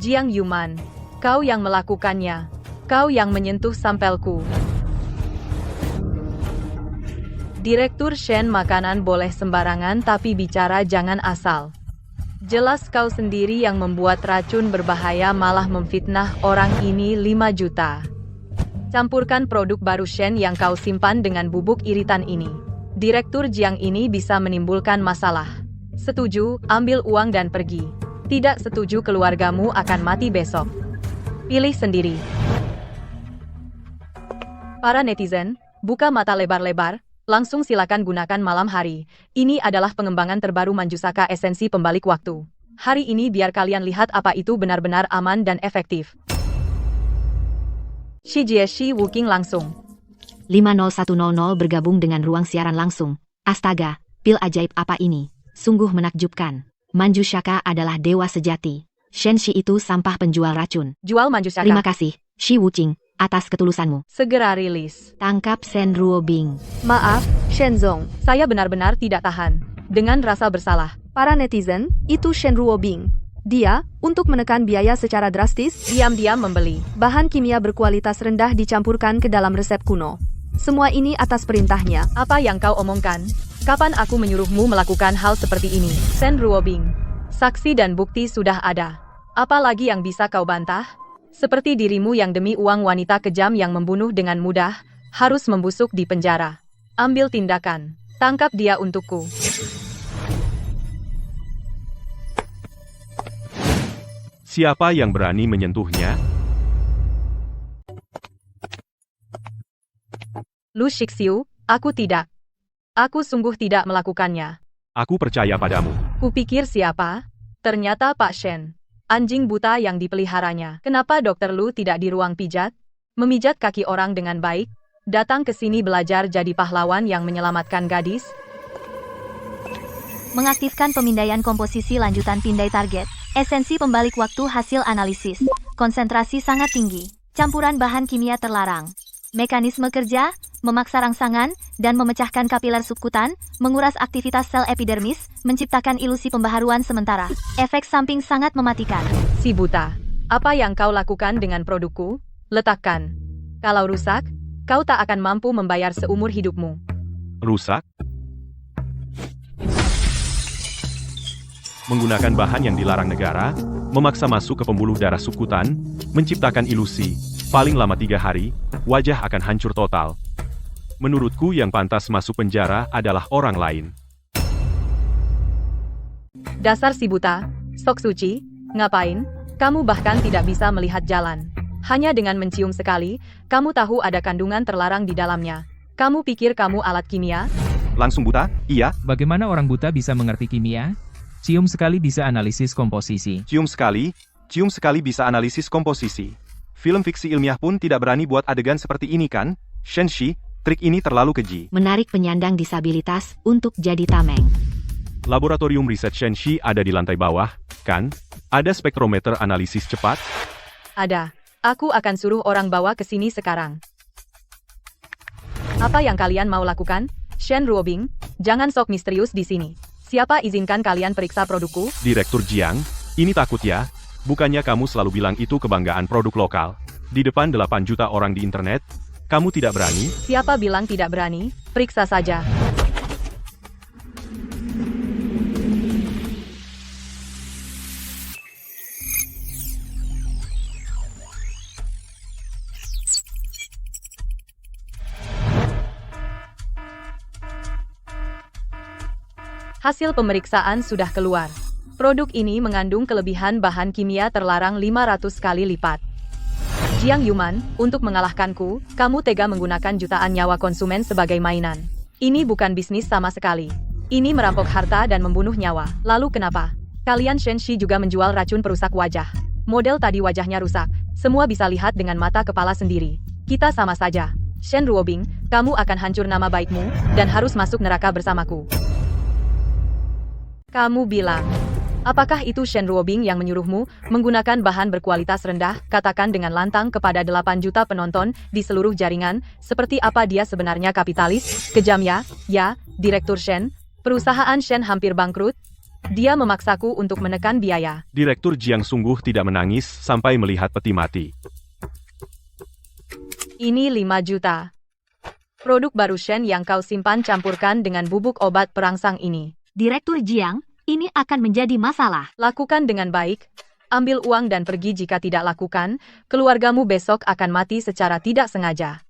Jiang Yuman, kau yang melakukannya. Kau yang menyentuh sampelku. Direktur Shen, makanan boleh sembarangan tapi bicara jangan asal. Jelas kau sendiri yang membuat racun berbahaya malah memfitnah orang ini 5 juta. Campurkan produk baru Shen yang kau simpan dengan bubuk iritan ini. Direktur Jiang ini bisa menimbulkan masalah. Setuju, ambil uang dan pergi. Tidak setuju, keluargamu akan mati besok. Pilih sendiri. Para netizen, buka mata lebar-lebar, langsung silakan gunakan malam hari. Ini adalah pengembangan terbaru Manjusaka esensi pembalik waktu. Hari ini biar kalian lihat apa itu benar-benar aman dan efektif. Shi Jie Shi Wuking langsung. 50100 bergabung dengan ruang siaran langsung. Astaga, pil ajaib apa ini? Sungguh menakjubkan. Manjushaka adalah dewa sejati. Shen Shi itu sampah penjual racun. Jual Manjusaka. Terima kasih, Shi Wuqing, atas ketulusanmu. Segera rilis. Tangkap Shen Ruobing. Maaf, Shenzong. Saya benar-benar tidak tahan. Dengan rasa bersalah. Para netizen, itu Shen Ruobing. Dia, untuk menekan biaya secara drastis, Diam-diam membeli. bahan kimia berkualitas rendah dicampurkan ke dalam resep kuno. Semua ini atas perintahnya. Apa yang kau omongkan? Kapan aku menyuruhmu melakukan hal seperti ini? Shen Ruobing. Saksi dan bukti sudah ada. Apa lagi yang bisa kau bantah? Seperti dirimu yang demi uang wanita kejam yang membunuh dengan mudah, harus membusuk di penjara. Ambil tindakan. Tangkap dia untukku. Siapa yang berani menyentuhnya? Lu Shixiu, aku tidak. Aku sungguh tidak melakukannya. Aku percaya padamu. Kupikir siapa? Ternyata Pak Shen. Anjing buta yang dipeliharanya. Kenapa Dokter Lu tidak di ruang pijat? Memijat kaki orang dengan baik? Datang ke sini belajar jadi pahlawan yang menyelamatkan gadis? Mengaktifkan pemindaian komposisi lanjutan pindai target. Esensi pembalik waktu hasil analisis. Konsentrasi sangat tinggi. Campuran bahan kimia terlarang. Mekanisme kerja, memaksa rangsangan, dan memecahkan kapiler subkutan, menguras aktivitas sel epidermis, menciptakan ilusi pembaharuan sementara. Efek samping sangat mematikan. Si buta. Apa yang kau lakukan dengan produkku? Letakkan. Kalau rusak, kau tak akan mampu membayar seumur hidupmu. Rusak? Menggunakan bahan yang dilarang negara, memaksa masuk ke pembuluh darah subkutan, menciptakan ilusi, paling lama 3 hari, wajah akan hancur total. Menurutku yang pantas masuk penjara adalah orang lain. Dasar si buta, stok suci, ngapain? Kamu bahkan tidak bisa melihat jalan. Hanya dengan mencium sekali, kamu tahu ada kandungan terlarang di dalamnya. Kamu pikir kamu alat kimia? Langsung buta? Iya. Bagaimana orang buta bisa mengerti kimia? Cium sekali bisa analisis komposisi. Cium sekali bisa analisis komposisi. Film fiksi ilmiah pun tidak berani buat adegan seperti ini kan? Shenshi, trik ini terlalu keji. Menarik penyandang disabilitas untuk jadi tameng. Laboratorium riset Shenshi ada di lantai bawah, kan? Ada spektrometer analisis cepat? Ada. Aku akan suruh orang bawa ke sini sekarang. Apa yang kalian mau lakukan? Shen Ruobing, jangan sok misterius di sini. Siapa izinkan kalian periksa produkku? Direktur Jiang, ini takut ya? Bukannya kamu selalu bilang itu kebanggaan produk lokal? Di depan 8 juta orang di internet, kamu tidak berani? Siapa bilang tidak berani? Periksa saja. Hasil pemeriksaan sudah keluar. Produk ini mengandung kelebihan bahan kimia terlarang 500 kali lipat. Jiang Yuman, untuk mengalahkanku, kamu tega menggunakan jutaan nyawa konsumen sebagai mainan. Ini bukan bisnis sama sekali. Ini merampok harta dan membunuh nyawa. Lalu kenapa? Kalian Shenshi juga menjual racun perusak wajah. Model tadi wajahnya rusak. Semua bisa lihat dengan mata kepala sendiri. Kita sama saja. Shen Ruobing, kamu akan hancur nama baikmu, dan harus masuk neraka bersamaku. Kamu bilang, apakah itu Shen Ruobing yang menyuruhmu menggunakan bahan berkualitas rendah, katakan dengan lantang kepada 8 juta penonton di seluruh jaringan, seperti apa dia sebenarnya kapitalis, kejam ya, Direktur Shen, perusahaan Shen hampir bangkrut, dia memaksaku untuk menekan biaya. Direktur Jiang sungguh tidak menangis sampai melihat peti mati. Ini 5 juta. Produk baru Shen yang kau simpan campurkan dengan bubuk obat perangsang ini. Direktur Jiang, ini akan menjadi masalah. Lakukan dengan baik, ambil uang dan pergi. Jika tidak lakukan, keluargamu besok akan mati secara tidak sengaja.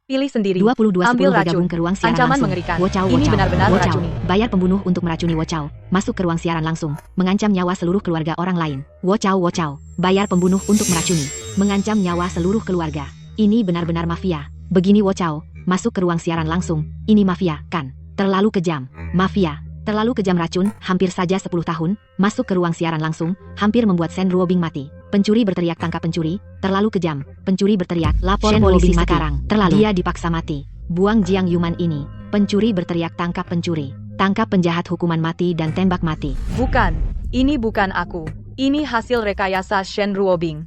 Pilih sendiri, 22 ambil racun, bergabung ke ruang siaran ancaman langsung. mengerikan, Wocao, ini benar-benar Wocao. meracuni. Bayar pembunuh untuk meracuni Wocao. Masuk ke ruang siaran langsung. Mengancam nyawa seluruh keluarga orang lain. Wocao. Bayar pembunuh untuk meracuni. Mengancam nyawa seluruh keluarga. Ini benar-benar mafia. Begini Wocao, masuk ke ruang siaran langsung. Ini mafia, kan? Terlalu kejam. Mafia. Terlalu kejam racun, hampir saja 10 tahun, masuk ke ruang siaran langsung, hampir membuat Shen Ruobing mati. Pencuri berteriak tangkap pencuri, terlalu kejam. Pencuri berteriak, lapor Shen polisi Ruobing sekarang, terlalu. Dia dipaksa mati. Buang Jiang Yuman ini. Pencuri berteriak tangkap pencuri. Tangkap penjahat hukuman mati dan tembak mati. Bukan, ini bukan aku. Ini hasil rekayasa Shen Ruobing.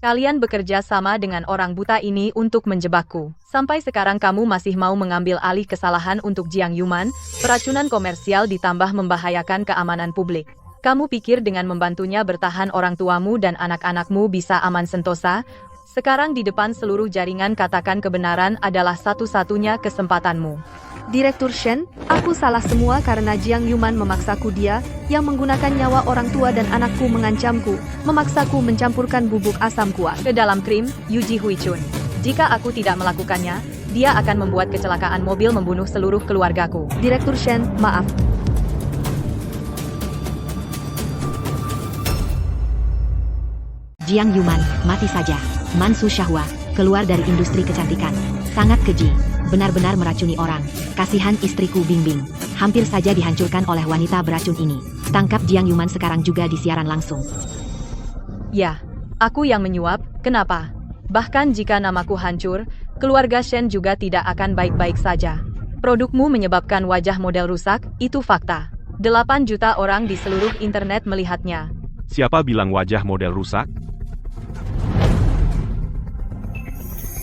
Kalian bekerja sama dengan orang buta ini untuk menjebakku. Sampai sekarang kamu masih mau mengambil alih kesalahan untuk Jiang Yuman, peracunan komersial ditambah membahayakan keamanan publik. Kamu pikir dengan membantunya bertahan orang tuamu dan anak-anakmu bisa aman sentosa? Sekarang di depan seluruh jaringan katakan kebenaran adalah satu-satunya kesempatanmu. Direktur Shen, aku salah semua karena Jiang Yuman memaksaku. Dia yang menggunakan nyawa orang tua dan anakku mengancamku, memaksaku mencampurkan bubuk asam kuat ke dalam krim, Yuji Huichun. Jika aku tidak melakukannya, dia akan membuat kecelakaan mobil membunuh seluruh keluargaku. Direktur Shen, maaf. Jiang Yuman, mati saja. Mansu Shahwa, keluar dari industri kecantikan. Sangat keji, benar-benar meracuni orang. Kasihan istriku Bingbing, hampir saja dihancurkan oleh wanita beracun ini. Tangkap Jiang Yuman sekarang juga di siaran langsung. Ya, aku yang menyuap, kenapa? Bahkan jika namaku hancur, keluarga Shen juga tidak akan baik-baik saja. Produkmu menyebabkan wajah model rusak, itu fakta. 8 juta orang di seluruh internet melihatnya. Siapa bilang wajah model rusak?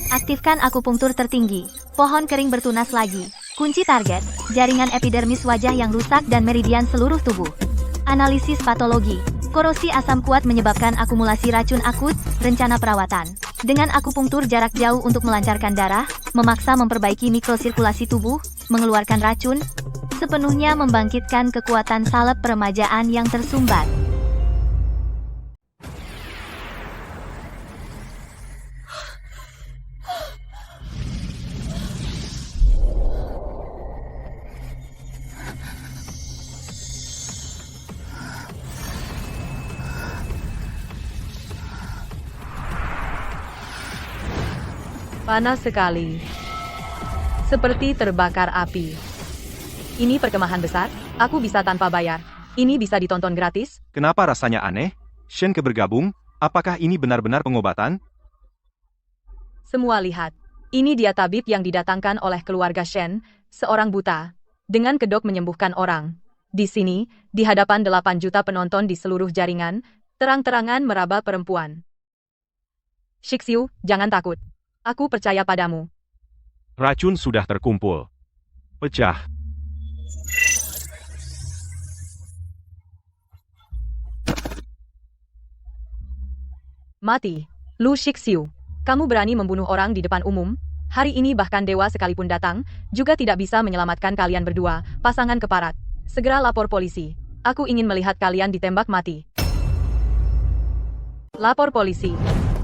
Aktifkan akupunktur tertinggi. Pohon kering bertunas lagi. Kunci target, jaringan epidermis wajah yang rusak dan meridian seluruh tubuh. Analisis patologi. Korosi asam kuat menyebabkan akumulasi racun akut, rencana perawatan. Dengan akupunktur jarak jauh untuk melancarkan darah, memaksa memperbaiki mikrosirkulasi tubuh, mengeluarkan racun, sepenuhnya membangkitkan kekuatan salep peremajaan yang tersumbat. Panas sekali. Seperti terbakar api. Ini perkemahan besar, aku bisa tanpa bayar. Ini bisa ditonton gratis. Kenapa rasanya aneh? Shen bergabung, apakah ini benar-benar pengobatan? Semua lihat. Ini dia tabib yang didatangkan oleh keluarga Shen, seorang buta, dengan kedok menyembuhkan orang. Di sini, di hadapan 8 juta penonton di seluruh jaringan, terang-terangan meraba perempuan. Shixiu, jangan takut. Aku percaya padamu. Racun sudah terkumpul. Pecah. Mati. Lu Shixiu. Kamu berani membunuh orang di depan umum? Hari ini bahkan dewa sekalipun datang, juga tidak bisa menyelamatkan kalian berdua, pasangan keparat. Segera lapor polisi. Aku ingin melihat kalian ditembak mati. Lapor polisi.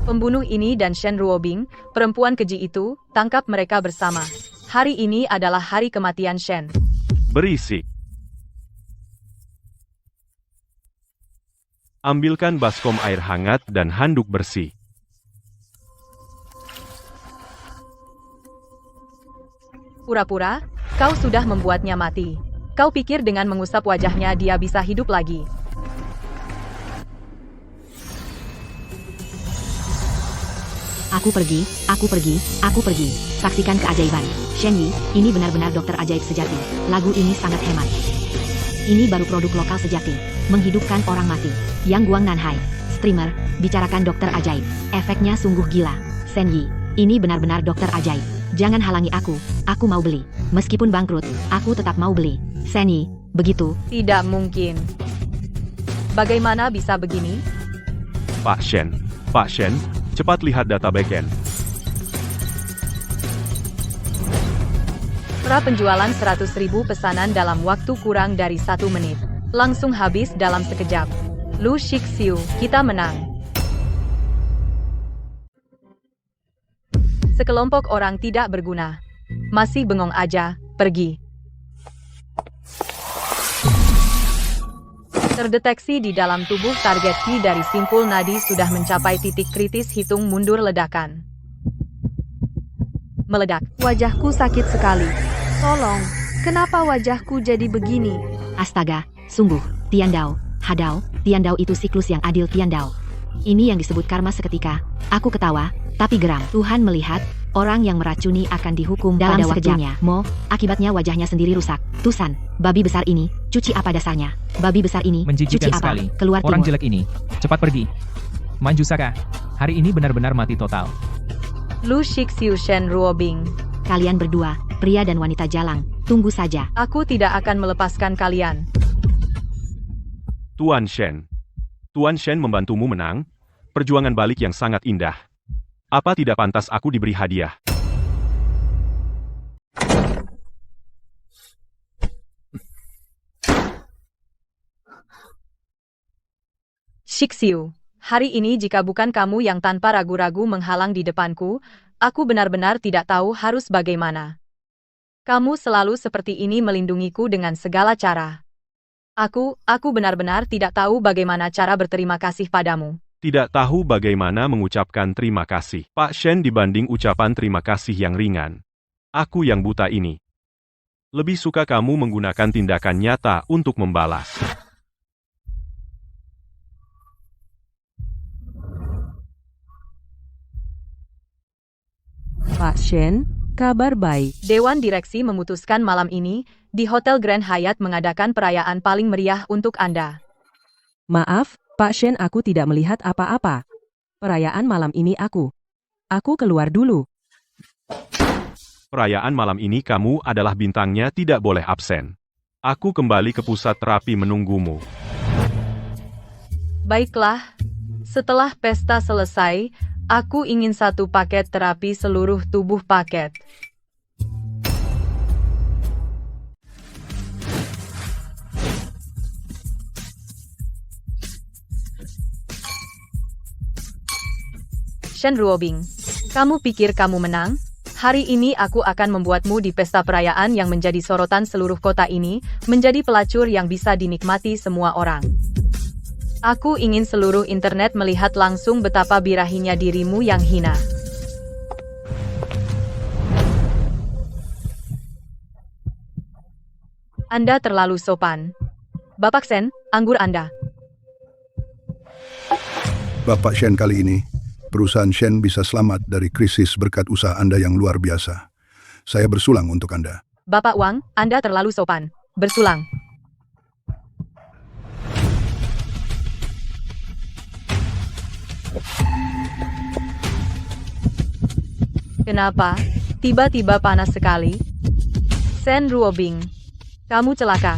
Pembunuh ini dan Shen Ruobing, perempuan keji itu, tangkap mereka bersama. Hari ini adalah hari kematian Shen. Berisik. Ambilkan baskom air hangat dan handuk bersih. Pura-pura, kau sudah membuatnya mati. Kau pikir dengan mengusap wajahnya dia bisa hidup lagi? Aku pergi, aku pergi, aku pergi. Saksikan keajaiban. Shen Yi, ini benar-benar dokter ajaib sejati. Lagu ini sangat hemat. Ini baru produk lokal sejati. Menghidupkan orang mati. Yang Guang Nanhai. Streamer, bicarakan dokter ajaib. Efeknya sungguh gila. Shen Yi, ini benar-benar dokter ajaib. Jangan halangi aku mau beli. Meskipun bangkrut, aku tetap mau beli. Shen Yi, begitu. Tidak mungkin. Bagaimana bisa begini? Pak Shen, cepat lihat data backend. Penjualan 100.000 pesanan dalam waktu kurang dari 1 menit. Langsung habis dalam sekejap. Lu Shixiu, kita menang. Sekelompok orang tidak berguna. Masih bengong aja, pergi. Terdeteksi di dalam tubuh target Ki dari simpul nadi sudah mencapai titik kritis, hitung mundur ledakan. Meledak. Wajahku sakit sekali. Tolong, kenapa wajahku jadi begini? Astaga, sungguh, Tiandao, Hadao, Tiandao itu siklus yang adil Tiandao. Ini yang disebut karma seketika. Aku ketawa, tapi geram. Tuhan melihat, orang yang meracuni akan dihukum dalam sekejapnya. Akibatnya wajahnya sendiri rusak. Tusan, babi besar ini, cuci apa dasarnya? Babi besar ini, Menjijikan cuci apa? sekali. Keluar Orang timur. jelek ini, cepat pergi. Manjusaka, hari ini benar-benar mati total. Lu Shixiu Shen Ruobing. Kalian berdua, pria dan wanita jalang, tunggu saja. Aku tidak akan melepaskan kalian. Tuan Shen membantumu menang. Perjuangan balik yang sangat indah. Apa tidak pantas aku diberi hadiah? Shixiu, hari ini jika bukan kamu yang tanpa ragu-ragu menghalang di depanku, aku benar-benar tidak tahu harus bagaimana. Kamu selalu seperti ini melindungiku dengan segala cara. Aku benar-benar tidak tahu bagaimana cara berterima kasih padamu. Tidak tahu bagaimana mengucapkan terima kasih. Pak Shen dibanding ucapan terima kasih yang ringan. Aku yang buta ini. Lebih suka kamu menggunakan tindakan nyata untuk membalas. Pak Shen, kabar baik. Dewan Direksi memutuskan malam ini, di Hotel Grand Hyatt mengadakan perayaan paling meriah untuk Anda. Maaf, Pak Shen, aku tidak melihat apa-apa. Perayaan malam ini aku keluar dulu. Perayaan malam ini kamu adalah bintangnya, tidak boleh absen. Aku kembali ke pusat terapi menunggumu. Baiklah, setelah pesta selesai, aku ingin 1 paket terapi seluruh tubuh paket. Shen Ruobing, kamu pikir kamu menang? Hari ini aku akan membuatmu di pesta perayaan yang menjadi sorotan seluruh kota ini, menjadi pelacur yang bisa dinikmati semua orang. Aku ingin seluruh internet melihat langsung betapa birahinya dirimu yang hina. Anda terlalu sopan. Bapak Shen, anggur Anda. Bapak Shen, kali ini, perusahaan Shen bisa selamat dari krisis berkat usaha Anda yang luar biasa. Saya bersulang untuk Anda. Bapak Wang, Anda terlalu sopan. Bersulang. Kenapa? Tiba-tiba panas sekali. Shen Ruobing, kamu celaka.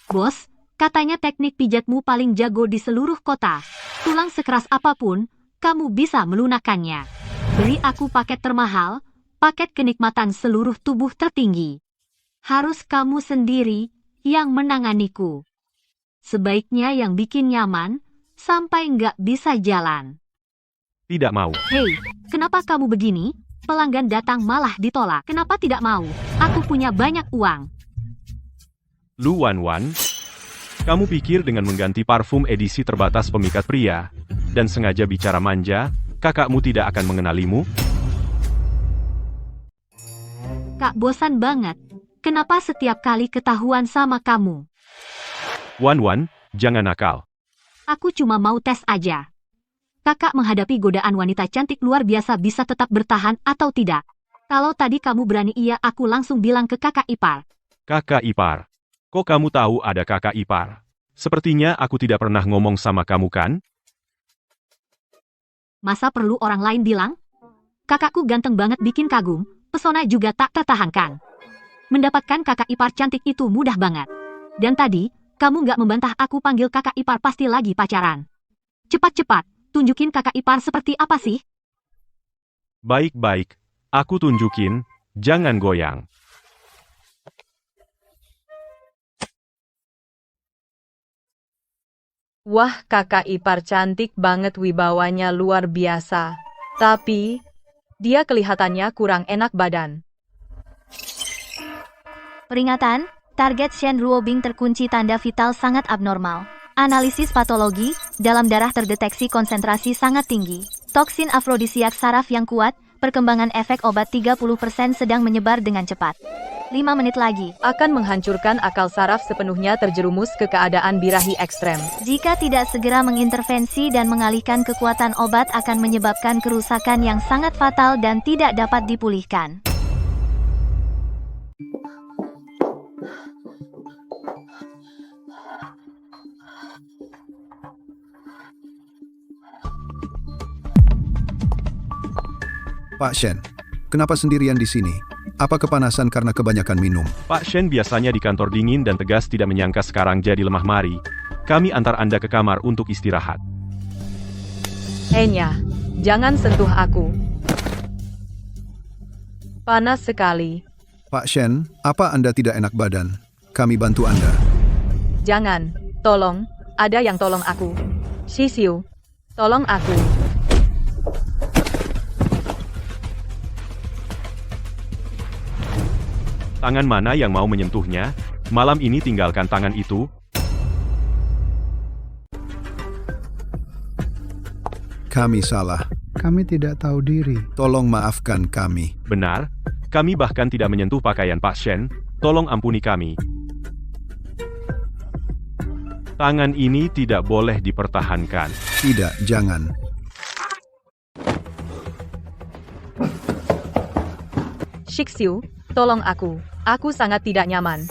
Bos, katanya teknik pijatmu paling jago di seluruh kota. Tulang sekeras apapun, kamu bisa melunakkannya. Beri aku paket termahal, paket kenikmatan seluruh tubuh tertinggi. Harus kamu sendiri yang menanganiku. Sebaiknya yang bikin nyaman, sampai nggak bisa jalan. Tidak mau. Hei, kenapa kamu begini? Pelanggan datang malah ditolak. Kenapa tidak mau? Aku punya banyak uang. Lu Wan, kamu pikir dengan mengganti parfum edisi terbatas pemikat pria, dan sengaja bicara manja, kakakmu tidak akan mengenalimu? Kak, bosan banget. Kenapa setiap kali ketahuan sama kamu? Wan, jangan nakal. Aku cuma mau tes aja. Kakak menghadapi godaan wanita cantik luar biasa bisa tetap bertahan atau tidak? Kalau tadi kamu berani iya, aku langsung bilang ke kakak ipar. Kakak ipar. Kok kamu tahu ada kakak ipar? Sepertinya aku tidak pernah ngomong sama kamu kan? Masa perlu orang lain bilang? Kakakku ganteng banget bikin kagum, pesona juga tak tertahankan. Mendapatkan kakak ipar cantik itu mudah banget. Dan tadi, kamu nggak membantah aku panggil kakak ipar pasti lagi pacaran. Cepat-cepat, tunjukin kakak ipar seperti apa sih? Baik-baik, aku tunjukin, jangan goyang. Wah, kakak ipar cantik banget, wibawanya luar biasa. Tapi, dia kelihatannya kurang enak badan. Peringatan, target Shen Ruobing terkunci tanda vital sangat abnormal. Analisis patologi, dalam darah terdeteksi konsentrasi sangat tinggi. Toksin afrodisiak saraf yang kuat, perkembangan efek obat 30% sedang menyebar dengan cepat. 5 menit lagi. Akan menghancurkan akal saraf sepenuhnya terjerumus ke keadaan birahi ekstrem. Jika tidak segera mengintervensi dan mengalihkan kekuatan obat akan menyebabkan kerusakan yang sangat fatal dan tidak dapat dipulihkan. Pak Shen, kenapa sendirian di sini? Apa kepanasan karena kebanyakan minum? Pak Shen biasanya di kantor dingin dan tegas, tidak menyangka sekarang jadi lemah. Mari, kami antar Anda ke kamar untuk istirahat. Enya, jangan sentuh aku. Panas sekali. Pak Shen, apa Anda tidak enak badan? Kami bantu Anda. Jangan, tolong, ada yang tolong aku. Shisiu, tolong aku. Tangan mana yang mau menyentuhnya? Malam ini tinggalkan tangan itu. Kami salah. Kami tidak tahu diri. Tolong maafkan kami. Benar, kami bahkan tidak menyentuh pakaian Pak Shen. Tolong ampuni kami. Tangan ini tidak boleh dipertahankan. Tidak, jangan. Shixiu, tolong aku. Aku sangat tidak nyaman.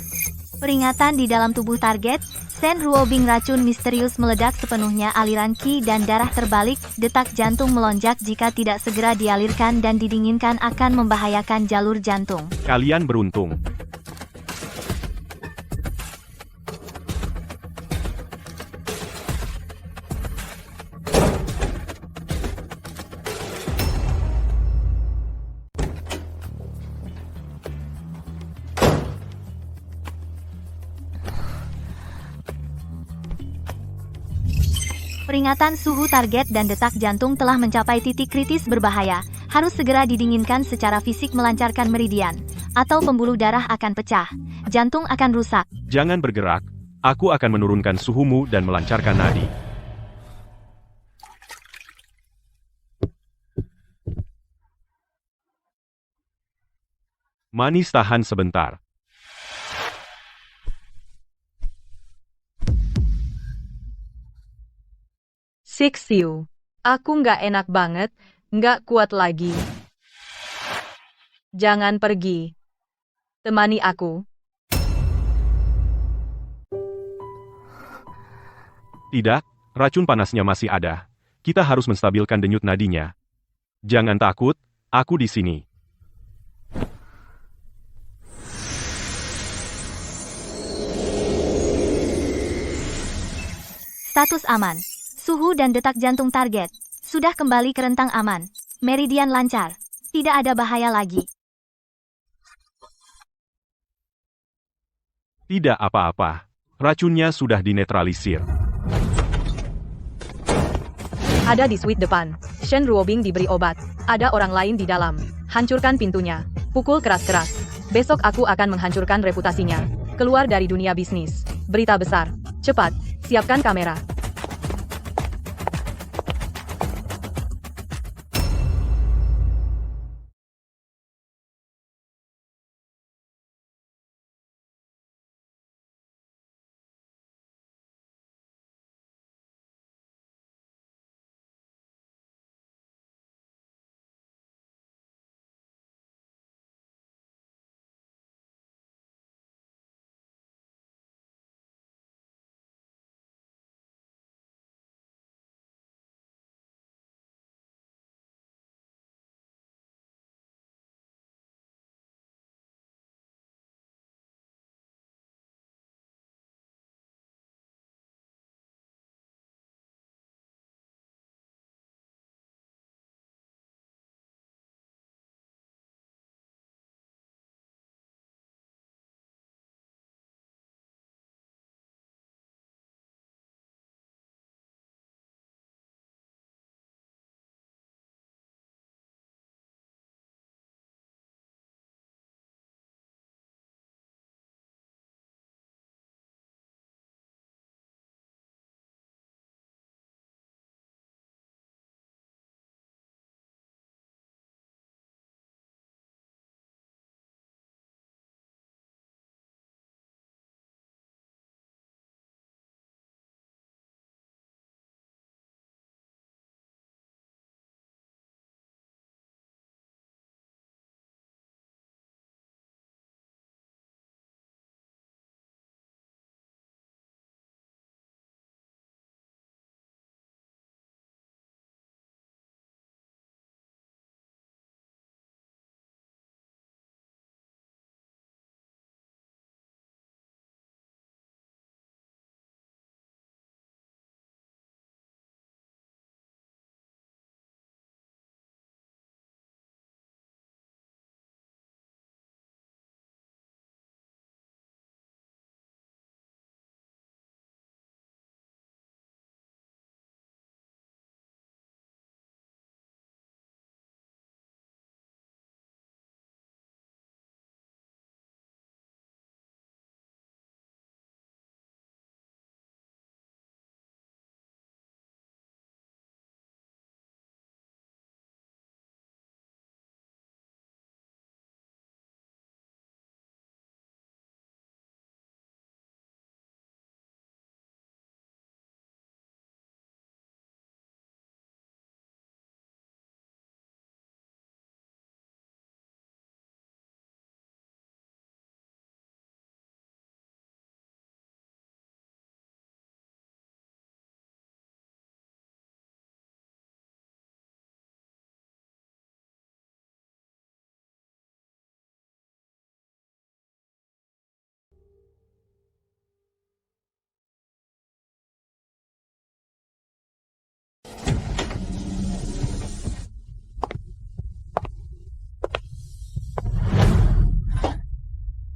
Peringatan di dalam tubuh target, Shen Ruobing racun misterius meledak sepenuhnya aliran ki dan darah terbalik, detak jantung melonjak jika tidak segera dialirkan dan didinginkan akan membahayakan jalur jantung. Kalian beruntung. Peringatan suhu target dan detak jantung telah mencapai titik kritis berbahaya, harus segera didinginkan secara fisik melancarkan meridian, atau pembuluh darah akan pecah, jantung akan rusak. Jangan bergerak, aku akan menurunkan suhumu dan melancarkan nadi. Manis tahan sebentar. Shixiu, aku nggak enak banget, nggak kuat lagi. Jangan pergi. Temani aku. Tidak, racun panasnya masih ada. Kita harus menstabilkan denyut nadinya. Jangan takut, aku di sini. Status aman. Suhu dan detak jantung target sudah kembali ke rentang aman. Meridian lancar. Tidak ada bahaya lagi. Tidak apa-apa. Racunnya sudah dinetralisir. Ada di suite depan. Shen Ruobing diberi obat. Ada orang lain di dalam. Hancurkan pintunya. Pukul keras-keras. Besok aku akan menghancurkan reputasinya. Keluar dari dunia bisnis. Berita besar. Cepat, siapkan kamera.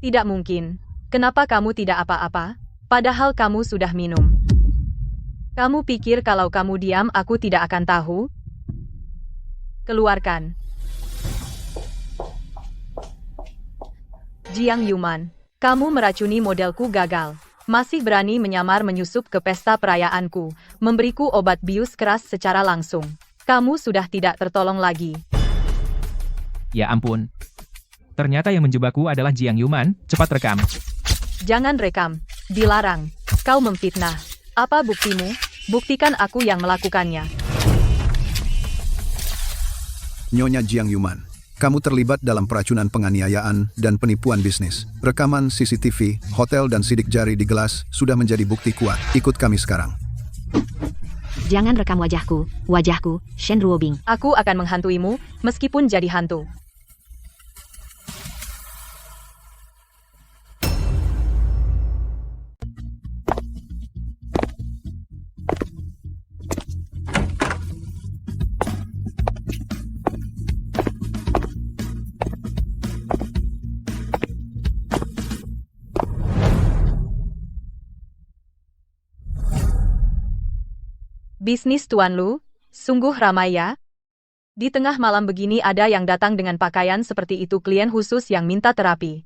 Tidak mungkin. Kenapa kamu tidak apa-apa? Padahal kamu sudah minum. Kamu pikir kalau kamu diam aku tidak akan tahu? Keluarkan. Jiang Yuman, kamu meracuni modelku gagal. Masih berani menyamar menyusup ke pesta perayaanku, memberiku obat bius keras secara langsung. Kamu sudah tidak tertolong lagi. Ya ampun. Ternyata yang menjebakku adalah Jiang Yuman, cepat rekam. Jangan rekam. Dilarang. Kau memfitnah. Apa buktimu? Buktikan aku yang melakukannya. Nyonya Jiang Yuman, kamu terlibat dalam peracunan penganiayaan dan penipuan bisnis. Rekaman CCTV, hotel dan sidik jari di gelas sudah menjadi bukti kuat. Ikut kami sekarang. Jangan rekam wajahku, Shen Ruobing. Aku akan menghantuimu, meskipun jadi hantu. Bisnis Tuan Lu, sungguh ramai ya. Di tengah malam begini ada yang datang dengan pakaian seperti itu, klien khusus yang minta terapi.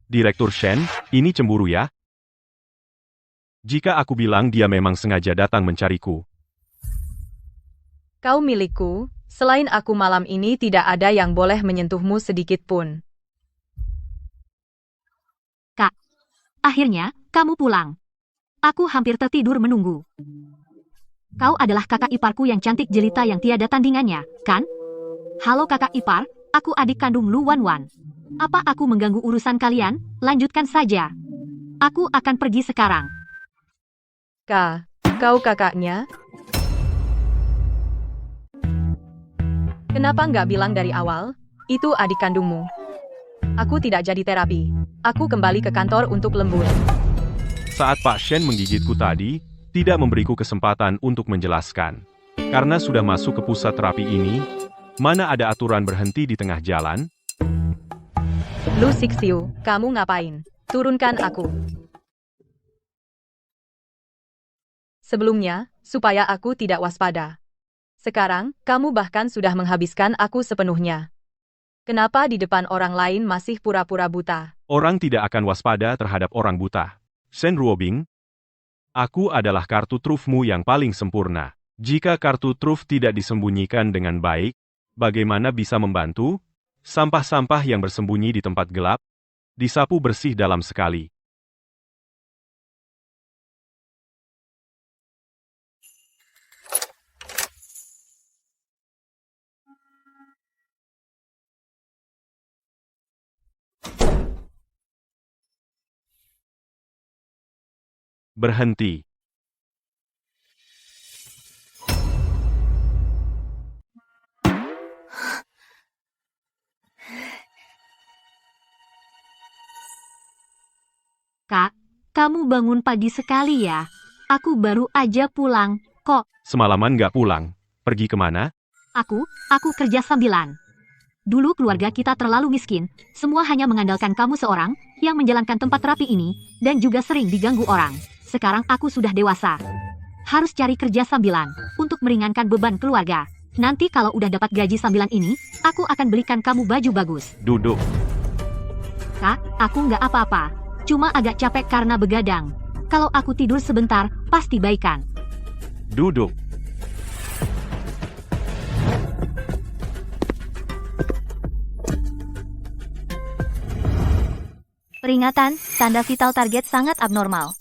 Direktur Shen, ini cemburu ya? Jika aku bilang dia memang sengaja datang mencariku. Kau milikku, selain aku malam ini tidak ada yang boleh menyentuhmu sedikit pun. Kak, akhirnya kamu pulang. Aku hampir tertidur menunggu. Kau adalah kakak iparku yang cantik jelita yang tiada tandingannya, kan? Halo kakak ipar, aku adik kandung Lu Wanwan. Apa aku mengganggu urusan kalian? Lanjutkan saja. Aku akan pergi sekarang. Kau kakaknya? Kenapa nggak bilang dari awal? Itu adik kandungmu. Aku tidak jadi terapi. Aku kembali ke kantor untuk lembur. Saat Pak Shen menggigitku tadi, tidak memberiku kesempatan untuk menjelaskan. Karena sudah masuk ke pusat terapi ini, mana ada aturan berhenti di tengah jalan? Lu Sixiu, kamu ngapain? Turunkan aku. Sebelumnya, supaya aku tidak waspada. Sekarang, kamu bahkan sudah menghabiskan aku sepenuhnya. Kenapa di depan orang lain masih pura-pura buta? Orang tidak akan waspada terhadap orang buta. Shen Ruobing, aku adalah kartu trufmu yang paling sempurna. Jika kartu truf tidak disembunyikan dengan baik, bagaimana bisa membantu? Sampah-sampah yang bersembunyi di tempat gelap, disapu bersih dalam sekali. Berhenti. Kak, kamu bangun pagi sekali ya. Aku baru aja pulang, kok. Semalaman nggak pulang. Pergi kemana? Aku kerja sambilan. Dulu keluarga kita terlalu miskin, semua hanya mengandalkan kamu seorang yang menjalankan tempat terapi ini, dan juga sering diganggu orang. Sekarang aku sudah dewasa. Harus cari kerja sambilan, untuk meringankan beban keluarga. Nanti kalau udah dapat gaji sambilan ini, aku akan belikan kamu baju bagus. Duduk. Kak, aku nggak apa-apa. Cuma agak capek karena begadang. Kalau aku tidur sebentar, pasti baikan. Duduk. Peringatan, tanda vital target sangat abnormal.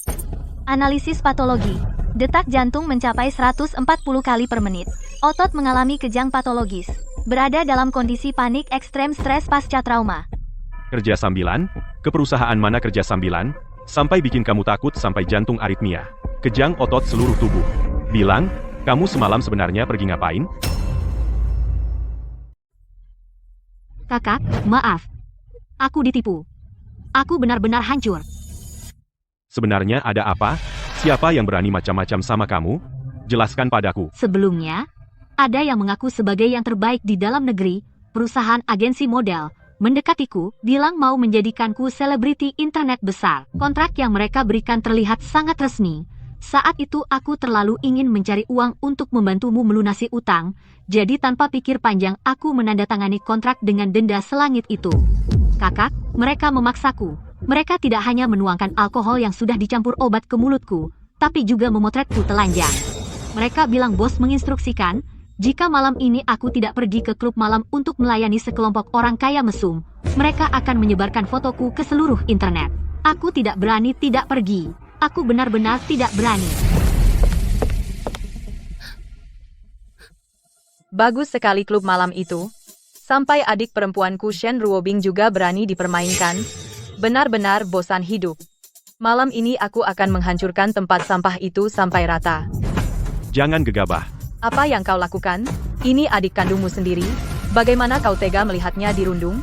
Analisis patologi. Detak jantung mencapai 140 kali per menit. Otot mengalami kejang patologis. Berada dalam kondisi panik ekstrem stres pasca trauma. Kerja sambilan? Ke perusahaan mana kerja sambilan? Sampai bikin kamu takut sampai jantung aritmia. Kejang otot seluruh tubuh. Bilang, kamu semalam sebenarnya pergi ngapain? Kakak, maaf. Aku ditipu. Aku benar-benar hancur. Sebenarnya ada apa? Siapa yang berani macam-macam sama kamu? Jelaskan padaku. Sebelumnya, ada yang mengaku sebagai yang terbaik di dalam negeri, perusahaan agensi model, mendekatiku, bilang mau menjadikanku selebriti internet besar. Kontrak yang mereka berikan terlihat sangat resmi. Saat itu aku terlalu ingin mencari uang untuk membantumu melunasi utang, jadi tanpa pikir panjang aku menandatangani kontrak dengan denda selangit itu. Kakak, mereka memaksaku. Mereka tidak hanya menuangkan alkohol yang sudah dicampur obat ke mulutku, tapi juga memotretku telanjang. Mereka bilang bos menginstruksikan, jika malam ini aku tidak pergi ke klub malam untuk melayani sekelompok orang kaya mesum, mereka akan menyebarkan fotoku ke seluruh internet. Aku tidak berani tidak pergi. Aku benar-benar tidak berani. Bagus sekali klub malam itu. Sampai adik perempuanku Shen Ruobing juga berani dipermainkan. Benar-benar bosan hidup. Malam ini aku akan menghancurkan tempat sampah itu sampai rata. Jangan gegabah. Apa yang kau lakukan? Ini adik kandungmu sendiri. Bagaimana kau tega melihatnya dirundung?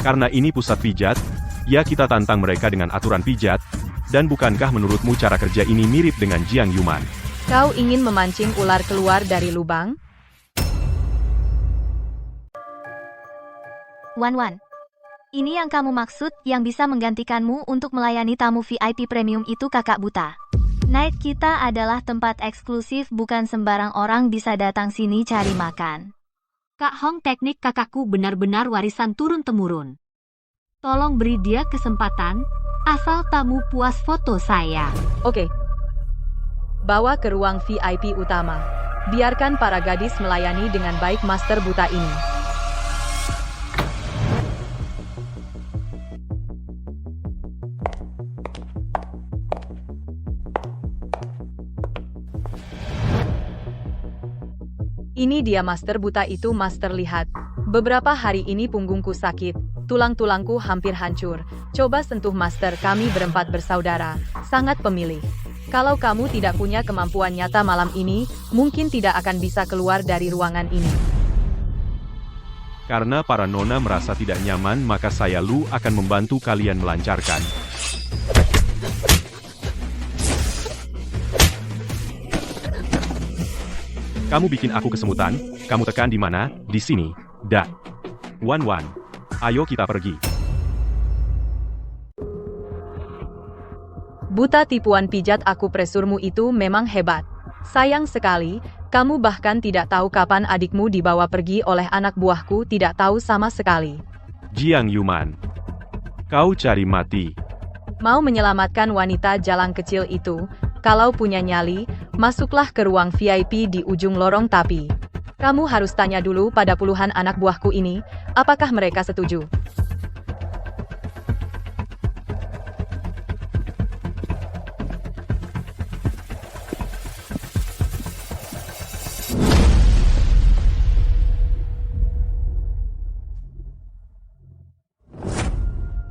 Karena ini pusat pijat, ya kita tantang mereka dengan aturan pijat. Dan bukankah menurutmu cara kerja ini mirip dengan Jiang Yuman? Kau ingin memancing ular keluar dari lubang? Wan. Ini yang kamu maksud, yang bisa menggantikanmu untuk melayani tamu VIP premium itu kakak buta. Night kita adalah tempat eksklusif, bukan sembarang orang bisa datang sini cari makan. Kak Hong, teknik kakakku benar-benar warisan turun-temurun. Tolong beri dia kesempatan, asal tamu puas foto saya. Oke. Bawa ke ruang VIP utama. Biarkan para gadis melayani dengan baik master buta ini. Ini dia master buta itu, master, lihat. Beberapa hari ini punggungku sakit, tulang-tulangku hampir hancur. Coba sentuh master, kami berempat bersaudara, sangat pemilih. Kalau kamu tidak punya kemampuan nyata malam ini, mungkin tidak akan bisa keluar dari ruangan ini. Karena para nona merasa tidak nyaman, maka saya Lu akan membantu kalian melancarkan. Kamu bikin aku kesemutan, kamu tekan di mana? Di sini. Da. Wan. Ayo kita pergi. Buta, tipuan pijat aku presurmu itu memang hebat. Sayang sekali, kamu bahkan tidak tahu kapan adikmu dibawa pergi oleh anak buahku, tidak tahu sama sekali. Jiang Yuman. Kau cari mati. Mau menyelamatkan wanita jalang kecil itu? Kalau punya nyali, masuklah ke ruang VIP di ujung lorong, tapi kamu harus tanya dulu pada puluhan anak buahku ini, apakah mereka setuju.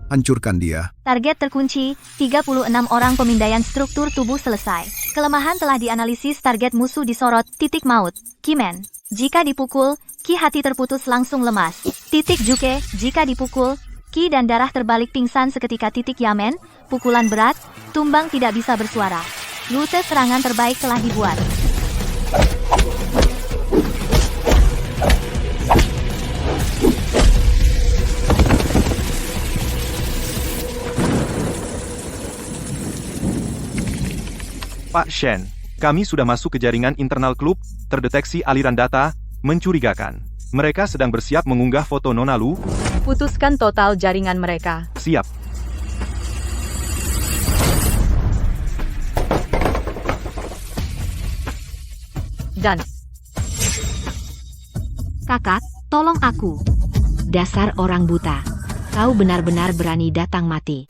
Hancurkan dia. Target terkunci, 36 orang pemindaian struktur tubuh selesai. Kelemahan telah dianalisis, target musuh disorot, titik maut, Kimen. Jika dipukul, Ki hati terputus langsung lemas. Titik Juke, jika dipukul, Ki dan darah terbalik pingsan seketika. Titik Yamen, pukulan berat, tumbang tidak bisa bersuara. Rute serangan terbaik telah dibuat. Pak Shen, kami sudah masuk ke jaringan internal klub, terdeteksi aliran data, mencurigakan. Mereka sedang bersiap mengunggah foto Nona Lu. Putuskan total jaringan mereka. Siap. Dan Kakak, tolong aku. Dasar orang buta. Kau benar-benar berani datang mati.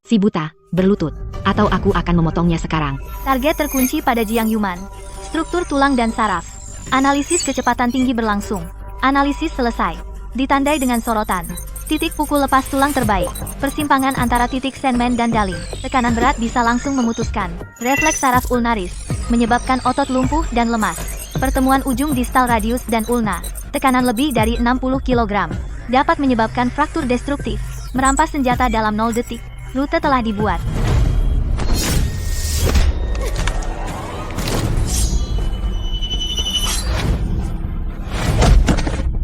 Si buta, berlutut. Atau aku akan memotongnya sekarang. Target terkunci pada Jiang Yuman. Struktur tulang dan saraf. Analisis kecepatan tinggi berlangsung. Analisis selesai. Ditandai dengan sorotan. Titik pukul lepas tulang terbaik. Persimpangan antara titik Senmen dan Daling. Tekanan berat bisa langsung memutuskan. Refleks saraf ulnaris. Menyebabkan otot lumpuh dan lemas. Pertemuan ujung distal radius dan ulna. Tekanan lebih dari 60 kg. Dapat menyebabkan fraktur destruktif. Merampas senjata dalam 0 detik. Rute telah dibuat.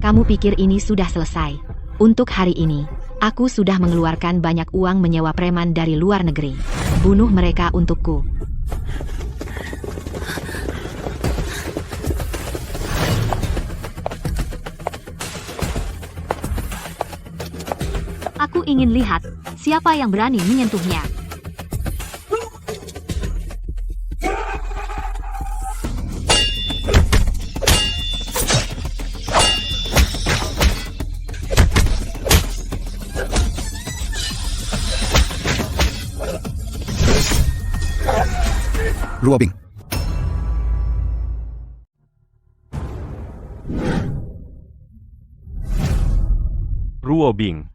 Kamu pikir ini sudah selesai? Untuk hari ini, aku sudah mengeluarkan banyak uang menyewa preman dari luar negeri. Bunuh mereka untukku. Aku ingin lihat siapa yang berani menyentuhnya. Ruobing. Ruobing.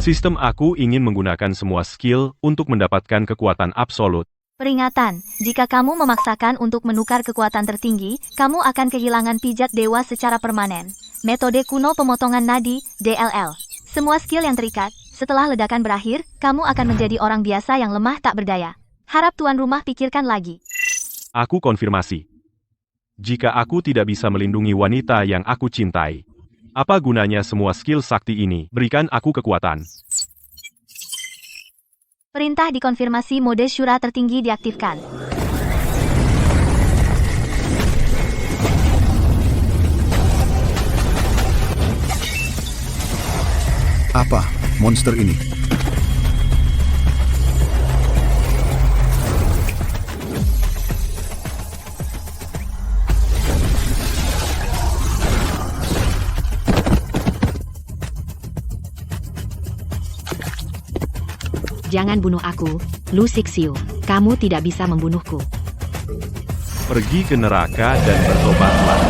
Sistem aku ingin menggunakan semua skill untuk mendapatkan kekuatan absolut. Peringatan, jika kamu memaksakan untuk menukar kekuatan tertinggi, kamu akan kehilangan pijat dewa secara permanen. Metode kuno pemotongan nadi, DLL. Semua skill yang terikat, setelah ledakan berakhir, kamu akan menjadi orang biasa yang lemah tak berdaya. Harap tuan rumah pikirkan lagi. Aku konfirmasi. Jika aku tidak bisa melindungi wanita yang aku cintai, apa gunanya semua skill sakti ini? Berikan aku kekuatan. Perintah dikonfirmasi mode syura tertinggi diaktifkan. Apa monster ini? Jangan bunuh aku, Lu Shixiu. Kamu tidak bisa membunuhku. Pergi ke neraka dan bertobatlah.